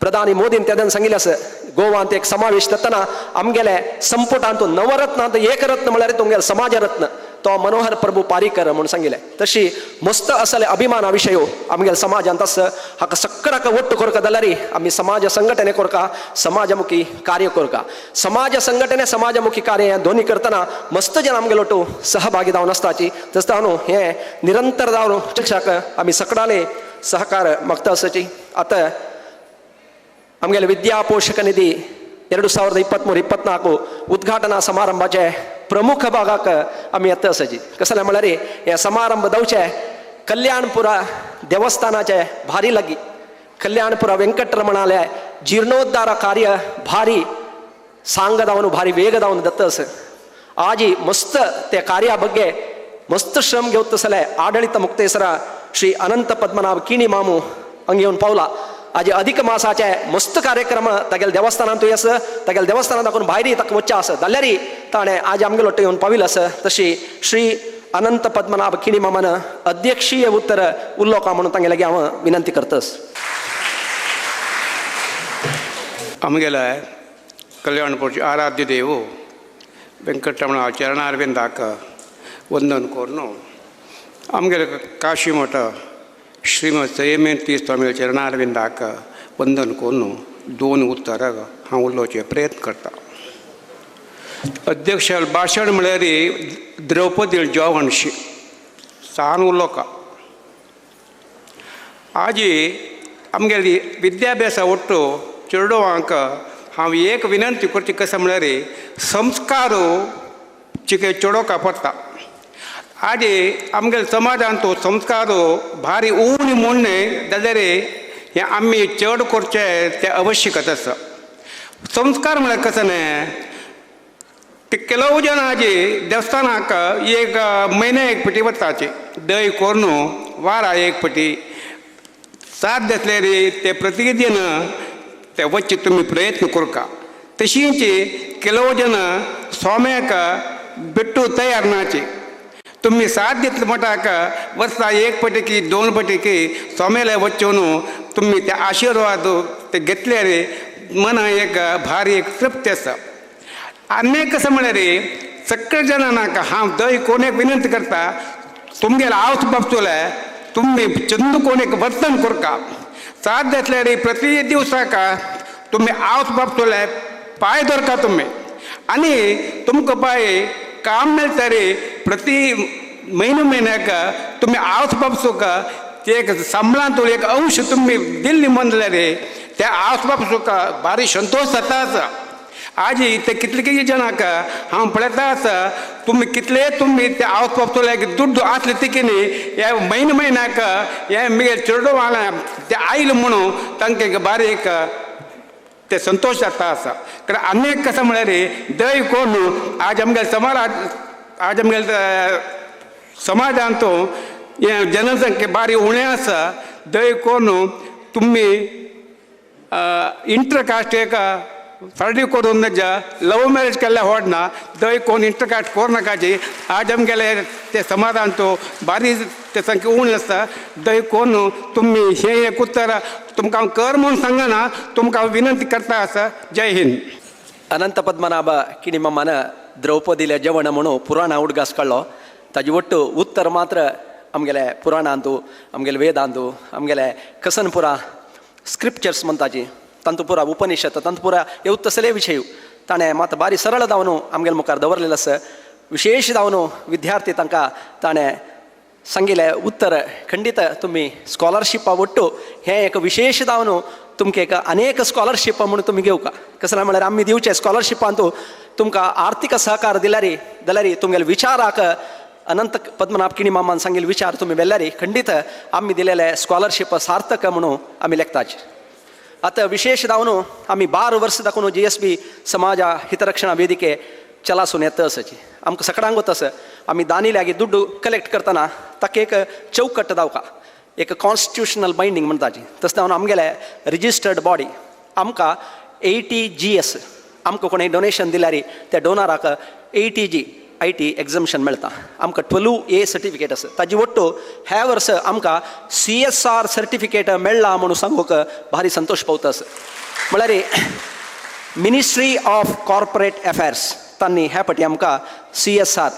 प्रधानी मोदीन तेदन सांगिल्लें आसा गोवांत एक समावेश जातना आमगेले संपुटांत नवरत्न एकरत्न म्हळ्यार तुमगेले समाज रत्न तो मनोहर प्रभू पारीकर म्हणून सांगिल्लें. तशी मस्त असले अभिमाना विशय आमगेल्या समाजांत आसा. हाका सगळ्याक ಒಟ್ಟು करता जाल्यार आमी समाज संघटने करता, समाजमुखी कार्य करता. समाज संघटने समाजमुखी कार्य हें दोन्ही करतना मस्त जन आमगेलो ಒಟ್ಟು सहभागी जावन आसताची. तस जावन हें निरंतर जावन चर्चाक आमी सगळ्याले सहकार मागता आसाची. आतां आमगेले विद्या पोषक निधी 2023-24 उद्घाटना समारंभाचे प्रमुख भागाक आमी येता आसाची. कसले म्हळ्यार हे समारंभ जावचे कल्याणपुरा देवस्थानाचे भारी लागीं कल्याणपुरा वेंकटरमणालय जीर्णोद्धार कार्य भारी सांग जावन भारी वेग जावन जाता आसा. आज मस्त ते कार्या ಬಗ್ಗೆ मस्त श्रम घेवतसले आडಳಿತ मुक्तेसर श्री अनंत पद्मनाभ किणी मामू हांगा येवन पावला. आज अधिक मासाचे मस्त कार्यक्रम तागेले देवस्थानांतूय आसा. तागेले देवस्थानांत दाखोवन भायरी ताका वच्चे आसा जाल्यार ताणें आज आमगेलो येवन पाविल्लो आसा. तशी श्री अनंत पद्मनाभ किणी मामान अध्यक्षीय उत्तर उलोवका म्हणून तांगे लागीं हांव विनंती करतां. आमगेले कल्याणपुरचे आराध्य देव वेंकटरमण चरणारविंदाक वंदन करून आमगेले काशी मठ श्रीमद संयमेंती स्वामी चरणारविंदाक वंदन करून 2 उत्तर हांव उलोवचे प्रयत्न करता. अध्यक्ष भाशण म्हळ्यार द्रौपदी जवणशी सान उलोवका. आज आमगेली विद्याभ्यासा ಒಟ್ಟು चेडवांक हांव एक विनंती करची कशें म्हळ्यार संस्कार चिके चेडोवका पडटा. आज आमगेले समाजांत संस्कार भारी उणी म्हणणे जाल्यार हे आमी चड करचे ते आवश्यकता आसा. संस्कार म्हळ्यार कशें ते ಕೆಲವು ಜನ आज देवस्थानाक एक म्हयने एक पिटी वताचे दय करून वारा एक पटी साथ असले रे ते प्रतिदिन ते वच्चे तुम्ही प्रयत्न करका तशींची ಕೆಲವು ಜನ ಸ್ವಾಮ್ಯಾಕ ಬಿಟ್ಟು ತಯಾರು ನಾಚಿ तुम्ही साथ घेतलं म्हटाका वर्सा एक पटकी 2 पटकी स्वाम्याला वच्चोन तुम्ही ते आशीर्वाद ते घेतले रे मन एक भारी एक तृप्ती आसा अनेक कसं म्हणे रे सगळे जण नाका हांव दय कोणेक विनंती करता तुमगेला आवस बाबतोले तुम्ही चंदू कोणेक वर्तन करका साथ घेतले रे प्रति दिवसाका तुम्ही आवस बाबतोले पाय धरका तुम्ही आणि तुमकां पाय काम मिळता रे प्रति महिन्याक तुम्ही आवस बाबसोका ते एक संबळांत एक अंश तुम्ही दिल्ली म्हणले रे त्या आवस बाबसोका भारी संतोष जाता आसा आज ते कितले जनाक हांव पळयता आसा तुम्ही कितले तुम्ही ते आवस बाबसोले दुड्ड आसले तिकेनी हे म्हयन्याक हे मिगे चेडो वाला ते आयले म्हणून तांकां भारी एक ते संतोष जाता आसा कारण अनेक कसं म्हळ्यार रे दय कोण आज आमगेले समाजांत जनसंख्या बारी उणे आसा दय कोण तुम्ही इंटरकास्ट एका फाटी करून लव मॅरेज केल्ल्या व्हडना दय कोण इंटरकास्ट कोरनाकाची आज आमगेले ते समाजांत बारी ते संख्या उणी आसा दय कोण तुम्ही हे एक उत्तर तुमकां हांव कर म्हणून सांगना तुमकां हांव विनंती करता आसा जय हिंद अनंत पद्मनाभ किणिमम्मान द्रौपदीले जेवण म्हणून पुराण उडगास काडलो ताजे ಒಟ್ಟು उत्तर मात्र आमगेले पुराणांतू आमगेले वेदांतू आमगेले कसनपुरा स्क्रिप्चर्स म्हणटाची तांतू पुरा उपनिषद तांतू पुरा हे तसले विशय ताणें मात बारी सरळ जावन आमगेले मुखार दवरलेलो आसा विशेष जावन विद्यार्थी तांकां ताणें सांगिल्लें उत्तर खंडीत तुमी स्कॉलरशिपा ಒಟ್ಟು हें एक विशेष जावन तुमकां एक अनेक स्कॉलरशिप म्हणून तुमी घेवका कसं म्हळ्यार आमी दिवचे स्कॉलरशिपांतू तुमकां आर्थीक सहकार दिल्यार जाल्यार तुमगेले विचाराक अनंत पद्मनाभ किणिमम्मान सांगिल्ले विचार तुमी वेल्यार खंडीत आमी दिलेले स्कॉलरशिप सार्थक म्हणून आमी लेखताचे आतां विशेष जावन आमी 12 वर्स दाखोवन GSB समाज हितरक्षणा वेदिके चलासून येता आसाची आमकां सगळ्यांक वता आसा आमी दानिल्यागे दुड्ड कलेक्ट करतना ताका एक चौकट दावका एक कॉन्स्टिट्युशनल बायंडींग म्हणटाची तशें जावन आमगेले रिजिस्टर्ड बॉडी आमकां 80 GS आमकां कोणें डोनेशन दिल्यार त्या डोनराक 80 G IT एग्जम्पशन मेळटा आमकां 12A सर्टिफिकेट आसा ताजी ಒಟ್ಟು ह्या वर्स आमकां CSR सर्टिफिकेट मेळ्ळा म्हणून सांगूक भारी संतोष पावता आसा म्हळ्यार मिनिस्ट्री ऑफ कॉर्पोरेट अफेर्स तांणी ह्या फाटी आमकां CSR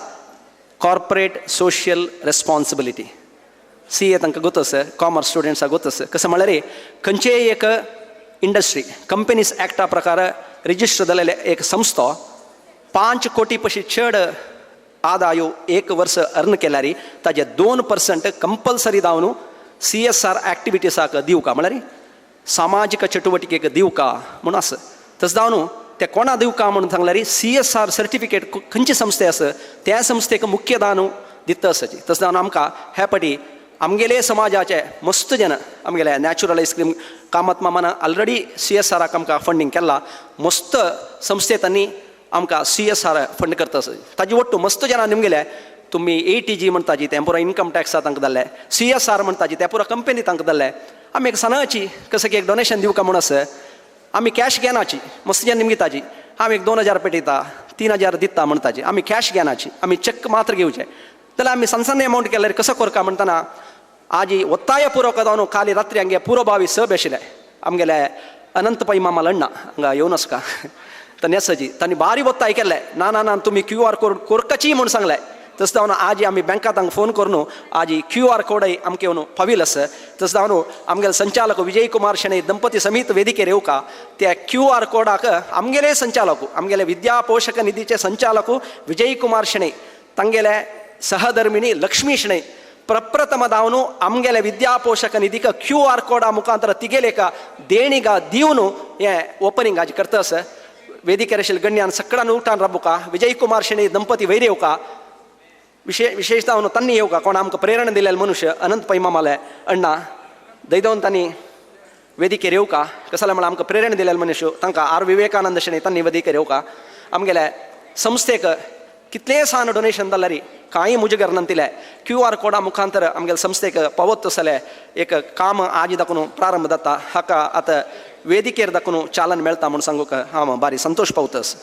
corporate social responsibility CA तांकां गोत आसा कॉमर्स स्टुडंट्साक गोत आसा कसं म्हळ्यार खंयचेय एक इंडस्ट्री कंपनीज एक्टा प्रकार रिजिस्टर जालेले एक संस्था 5 कोटी पशी चड आदायो एक वर्स अर्न केल्यार ताजे 2% कंपल्सरी जावन CSR एक्टिविटीसाक दिवका म्हळ्यार सामाजीक चटुवटिकेक दिवका म्हणून आसा तशें जावन ते कोणा दिवका म्हणून सांगल्यार CSR सर्टिफिकेट खंयचे संस्थे आसा त्या संस्थेक मुख्य दान दिता आसाची तशें जावन आमकां ह्या फाटी आमगेले समाजाचे मस्त जन आमगेले नॅचरल आयस्क्रीम कामत मामान ऑलरेडी CSRाक आमकां फंडींग केला मस्त संस्थे तांणी आमकां CSR फंड करता आसा ताजे ಒಟ್ಟು मस्त जनां निमगेले तुमी 80 G म्हणटाची तें पुरो इन्कम टॅक्सा तांकां जाल्ले CSR म्हणटाची तें पुरो कंपनी तांकां जाल्ले आमी एक सणाची कसं की एक डोनेशन दिवका म्हणून आसा आमी कॅश घेनाची मस्त जन निमगिताची हांव एक 2000 पेटयता 3000 दिता म्हणटाची आमी कॅश घेनाची आमी चेक मात्र घेवचे जाल्यार आमी सनसन्ने अमावंट केल्यार कसं करका म्हणटना आज ಒತ್ತಾಯ ಪೂರ್ವಕ जावन ಖಾಲಿ ರಾತ್ರಿ ಹಂಗೆ ಪೂರ್ವಭಾವಿ ಸಭೆ ಆशिल्ले आमगेले अनंत पै मामा लण्णा हांगा येवन आसका तांणी आसाजी तांणी बारी ಒತ್ತಾಯ केले ना तुमी QR कोड करकाची म्हणून सांगले तसं जावन आज आमी बँकात तांकां फोन करून आज QR कोडय आमकां येवन पाविल्लो आसा तसं जावन आमगेले संचालक विजय कुमार शेणै दंपती समीत वेदिकेर येवका त्या QR कोडाक आमगेले संचालक आमगेले विद्या पोषक निधीचे संचालक विजय कुमार शेणै तांगेले सहधर्मिणी लक्ष्मी शेणै प्रप्रथम जावन आमगेले विद्या पोषक निधीक QR कोडा मुखांतर तिगेलेका देणीगा दिवन हें ओपनिंग आज करता आसा वेदिकेर आशिल्ले गण्यान सगळ्यान उठान राबुका विजय कुमार शेणै दंपती वयर येवका विशेष जावन तांणी येवका कोण आमकां प्रेरणा दिलेले मनुष्य अनंत पै मामाले अण्णा दैदवन तांणी वेदिकेर येवका कसं जालें म्हळ्यार आमकां प्रेरणा दिलेले मनुष्य तांकां R विवेकानंद शेणै तांणी वेदिकेर येवका आमगेले संस्थेक कितले सान डोनेशन दल्लरी काही मुजगर नंतिले QR कोडा मुखांतर आमगेल संस्थेक पवत्तसले एक काम आज दाखवून प्रारंभ जाता हाका आता वेदिकेर दाखवून चालन मेळता म्हणून सांगूक हांव बारी संतोष पावतस.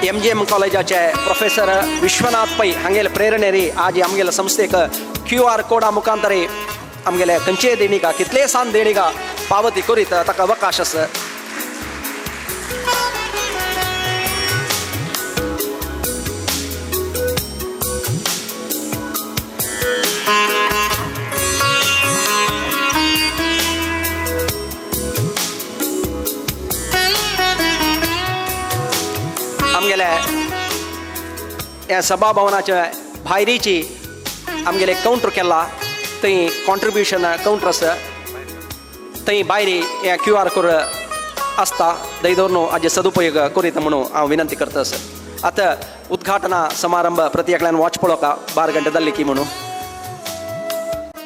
MGM कॉलेजाचे प्रोफेसर विश्वनाथ पै हांगेले प्रेरणेरी आज आमगेले संस्थेक QR कोडा मुखांतरी आमगेले खंयचे देणिका कितले सान देणिका पावती करीत ताका अवकाश आसा. आमगेले ह्या सभाभवनाच्या भायरीची आमगेले कावंटर केला थंय कॉन्ट्रिब्युशन कावंटर आसा थंय भायरी हे QR कोड आसता दयदोर हाजे सदुपयोग करीत म्हणून हांव विनंती करतास. आतां उद्घाटना समारंभ प्रति एकल्यान वॉच पळोवका 12 गंटे जाल्ली की म्हणून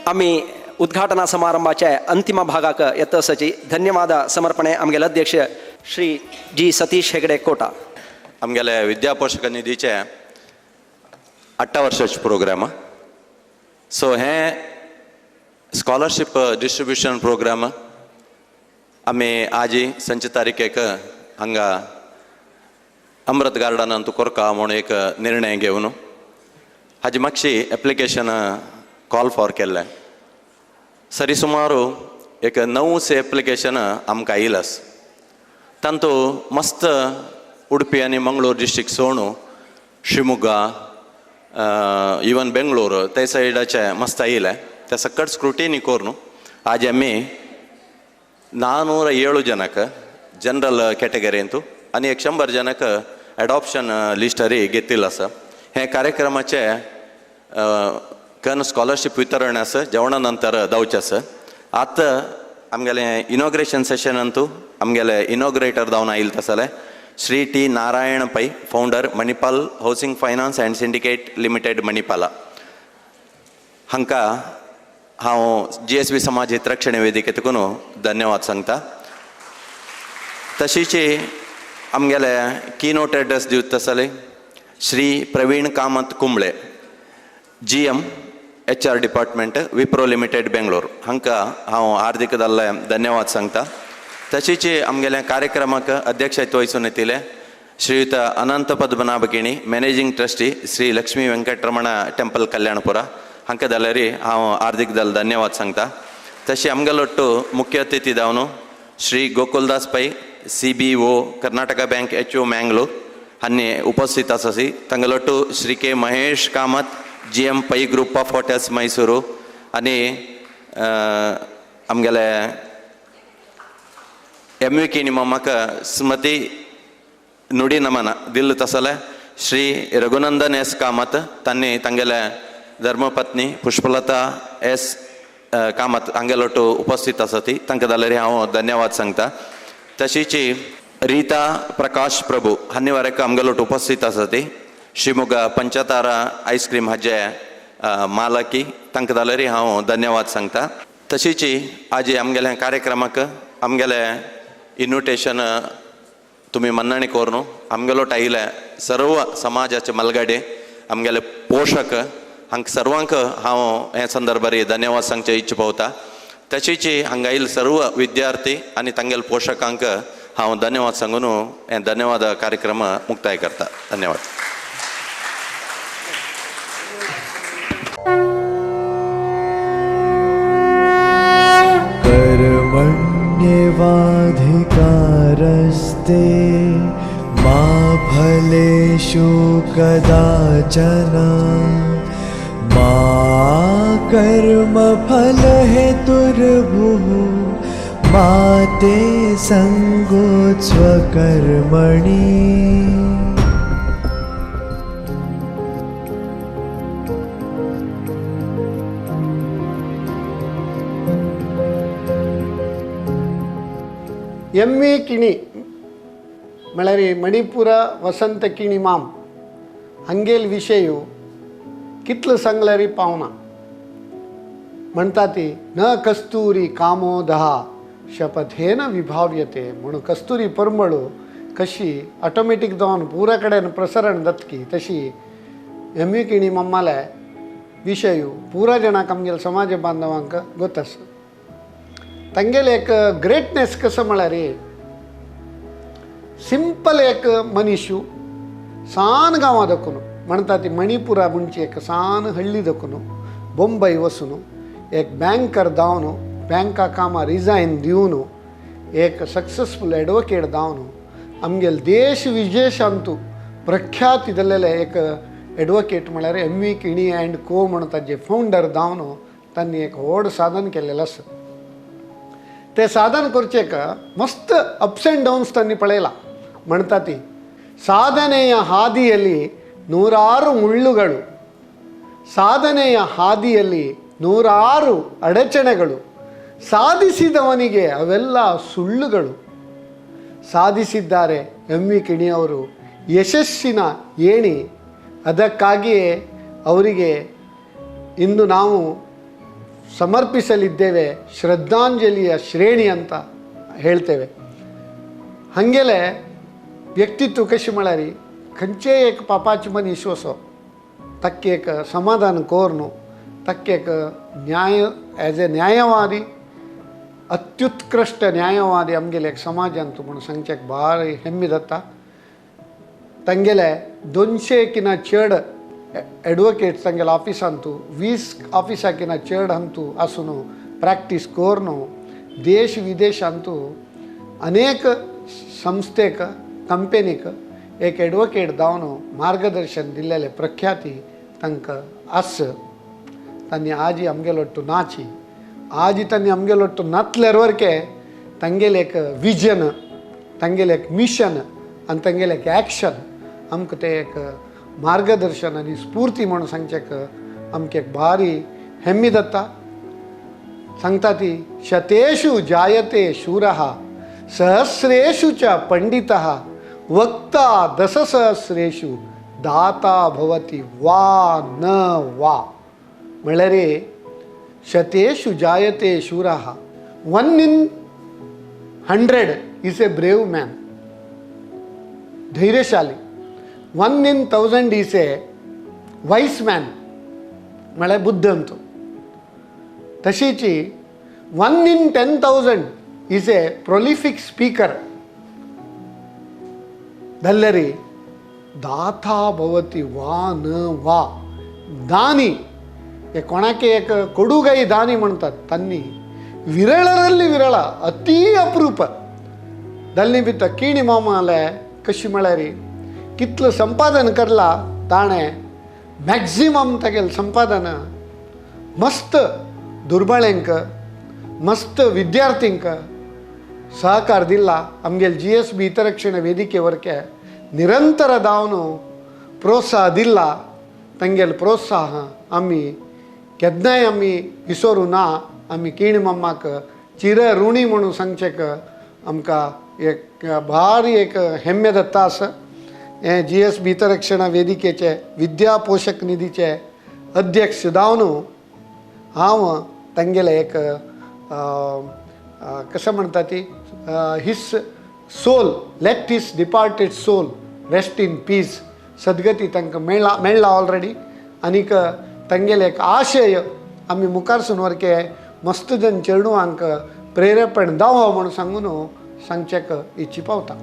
आमी उद्घाटना समारंभाच्या अंतिम भागाक येतसाची धन्यवाद समर्पणे आमगेले अध्यक्ष श्री G सतीश हेगडे कोटा. आमगेले विद्यापोषक निधीचे 8 वर्साचे प्रोग्राम. सो हे स्कॉलरशिप डिस्ट्रीब्युशन प्रोग्राम आमी आजी संचे तारीखेक हांगा अमृत गार्डनांत कोरका म्हणून एक निर्णय घेवन हाजी मागशी एप्लिकेशन कॉल फॉर केल्लें. सरी सुमारू एक 9 एप्लिकेशन आमकां आयिल्स. तांतू मस्त उडपी आनी मंगळूर डिस्ट्रिक्ट सोडून शिवमोगा इवन बेंगळूर ते सायडाचे मस्त आयिल्ले. ते सकट स्क्रुटिनी करून आज आमी 407 ಜನक जनरल कॅटेगरींतू आनी 100 ಜನक एडॉप्शन लिस्टरी घेतिल्लो आसा. हे कार्यक्रमाचे कन स्कॉलरशिप वितरण आसा जेवणा नंतर जावचें आसा. आतां आमगेले इनॉग्रेशन सेशनांतू आमगेले इनॉग्रेटर जावन आयिल्ले आसले Shri T Narayan Pai founder Manipal housing finance and Syndicate limited मणिपाला हांकां हांव GSB समाज हितरक्षण वेदिकेतून धन्यवाद सांगता. तशीच आमगेले कीनोट एड्रेस दिवता आसले Shri Praveen Kamath Kumble GM HR department Wipro limited Bengaluru हांकां हांव हार्दिक धन्यवाद सांगता. तशीच आमगेल्या कार्यक्रमाक अध्यक्षत्व वहिसून येतिले Shriyut Anant Padmanabhagini managing trustee Shri Lakshmi Venkataramana temple कल्याणपुरा हांकां जाल्यारी हांव हार्दिक धन्यवाद सांगता. तशी आमगेलोट्टू मुख्य अतिथी जावन श्री गोकुलदास पै CBO Karnataka bank HO Mangalore हांणी उपस्थित आसासी. तांगेलोट्टू श्री K महेश कामत GM पै ग्रुप ऑफ हॉटेल्स मैसूरू आनी आमगेले MVK म्हाका स्मृती नुडी नमन दिल्लो तसले श्री रघुनंदन S कामत तांणी तांगेले धर्मपत्नी पुष्पलता S कामत हांगेलोट्टू उपस्थित आसा ती तांकां जाल्यार हांव धन्यवाद सांगता. तशीच रीता प्रकाश प्रभू हांणी वरेक आमगेलोट्टू उपस्थित आसा ती शिवमोगा पंचतारा आयस्क्रीम हाजे मालकी तांकां जाल्यार हांव धन्यवाद सांगता. तशीच आज आमगेल्या कार्यक्रमाक आमगेले इन्विटेशन तुम्ही मन्नाणी करून आमगेलोट आयिल्ले सर्व समाजाचे मलगडे आमगेले पोषक हांकां सर्वांक हांव हे संदर्भारी धन्यवाद सांगचे इच्छा पावता. तशीच हांगा आयिल्ले सर्व विद्यार्थी आनी तांगेले पोषकांक हांव धन्यवाद सांगून हे धन्यवाद कार्यक्रम मुक्ताय करता. धन्यवाद. कर्मण्येवाधिकारस्ते मा फलेषु कदाचन मा कर्मफलहेतुर्भुः मा ते सङ्गोत्स्वकर्मणि. एम्मी किणी म्हळ्यार मणिपुर वसंत किणी माम हांगेल विशय कितलो सांगल्यार पावना. म्हणटा ती न कस्तुरी कामोदहा शपथेन विभाव्यते म्हणून कस्तुरी परमळू कशी ऑटोमॅटीक जावन पुरा कडेन प्रसरण जातकी तशी एम्मी किणी मम्माले विशय पुरा जणांक आमगेल समाज बांधवांक गोतास. तांगेले एक ग्रेटनेस कसं म्हळ्यार सिंपल एक मनीशू सान गांवां दखून म्हणटा ती मणिपुरा म्हणची एक सान हळ्ळी दखून बॉम्बई वचून एक बँकर जावन बँका कामां रिजायन दिवन एक सक्सेसफूल एडवोकेट जावन आमगेल देश विदेशांतू प्रख्यात जाल्लेले एक एडवोकेट म्हळ्यार एम्मी किणी अँड को म्हणून ताजे फावंडर जावन तांणी एक व्हड साधन केल्लेलें आसा. ते साधन करचेक मस्त अप्स आ್ಯಂಡ್ ಡೌನ್ಸ್ तांणी पळयला. म्हणटा ती ಸಾಧನೆಯ ಹಾದಿಯಲ್ಲಿ ನೂರಾರು ಮುಳ್ಳುಗಳು, ಸಾಧನೆಯ ಹಾದಿಯಲ್ಲಿ ನೂರಾರು ಅಡಚಣೆಗಳು, ಸಾಧಿಸಿದವನಿಗೆ ಅವೆಲ್ಲ ಸುಳ್ಳುಗಳು. ಸಾಧಿಸಿದ್ದಾರೆ ಎಮ್ಮಿ ಕಿಣಿಯವರು ಯಶಸ್ಸಿನ ಏಣಿ. ಅದಕ್ಕಾಗಿಯೇ ಅವರಿಗೆ ಇಂದು ನಾವು ಸಮರ್ಪಿಸಲಿದ್ದೇವೆ ಶ್ರದ್ಧಾಂಜಲಿಯ ಶ್ರೇಣಿ ಅಂತ ಹೇಳ್ತೇವೆ. हांगेले व्यक्तित्व कशी म्हळ्यार खंयचेय एक पापाची मनीस वसो ताका एक समाधान कोर न्हू, ताका एक न्याय एज ए न्यायवादी अत्युत्कृश्ट न्यायवादी आमगेले एक समाजांत म्हणून सांगचेक भारी हेम्मे जाता. तांगेले 200 किना चड एडवोकेट्स तांगेल्या ऑफिसांतू 20 ऑफिसा किना चड हांतू आसून प्रॅक्टीस कोरन देश विदेशांतू अनेक संस्थेक कंपनीक एक एडवोकेट जावन मार्गदर्शन दिल्लेले प्रख्याती तांकां आस. तांणी आजी आमगेलोट्टू नाची आजी तांणी आमगेलोट्टू नातल्यार वरके तांगेले एक विजन, तांगेले एक मिशन आनी तांगेले एक एक्शन आमकां ते एक मार्गदर्शन आनी स्फूर्ती म्हणून सांगचेक आमकां एक भारी हेम्मी जाता. सांगता ती शतेषु जायते शूरः सहस्रेषु च पंडितः वक्ता दशसहस्रेषु दाता भवति वा न वा. म्हळ्यार शतेषु जायते शूरः 1 in 100 is a brave man, धैर्यशाली. 1 in 1000 is a wise man म्हळ्यार बुद्धंत. तशीची 1 in 10,000 is a prolific speaker. दल्लरी दाता भवती वा न वा. दानी हे कोणाके एक कोडुगाई दानी म्हणतात तांणी विरळರಲ್ಲಿ विरळ अति अप्रूप दल्ली भितर किणी मामाले कशी म्हळ्यार कितलं संपादन करला ताणें मॅक्झिमम तागेलें संपादन मस्त दुर्बळेंक मस्त विद्यार्थींक सहकार दिला. आमगेल GSB हितरक्षण ವೇದಿಕೆ वरके निरंतर जावन प्रोत्साह दिला. तांगेल प्रोत्साह आमी केन्नाय आमी विसरूं ना. आमी किणी मम्माक चिर ऋणी म्हणून सांगचेक आमकां एक भारी एक हेम्मे जाता आसा. हे GSB हितरक्षण ವೇದಿಕೆचे विद्या पोषक निधीचे अध्यक्ष जावन हांव तांगेले एक कसं म्हणटा ती his soul let his departed soul rest in peace सद्गती तांकां मेळ्ळा ऑलरेडी. आनीक तांगेले एक आशय आमी मुखारसून वरके मस्त जन चेडवांक प्रेरेपण जावं म्हणून सांगून सांगचेक इच्छी पावता.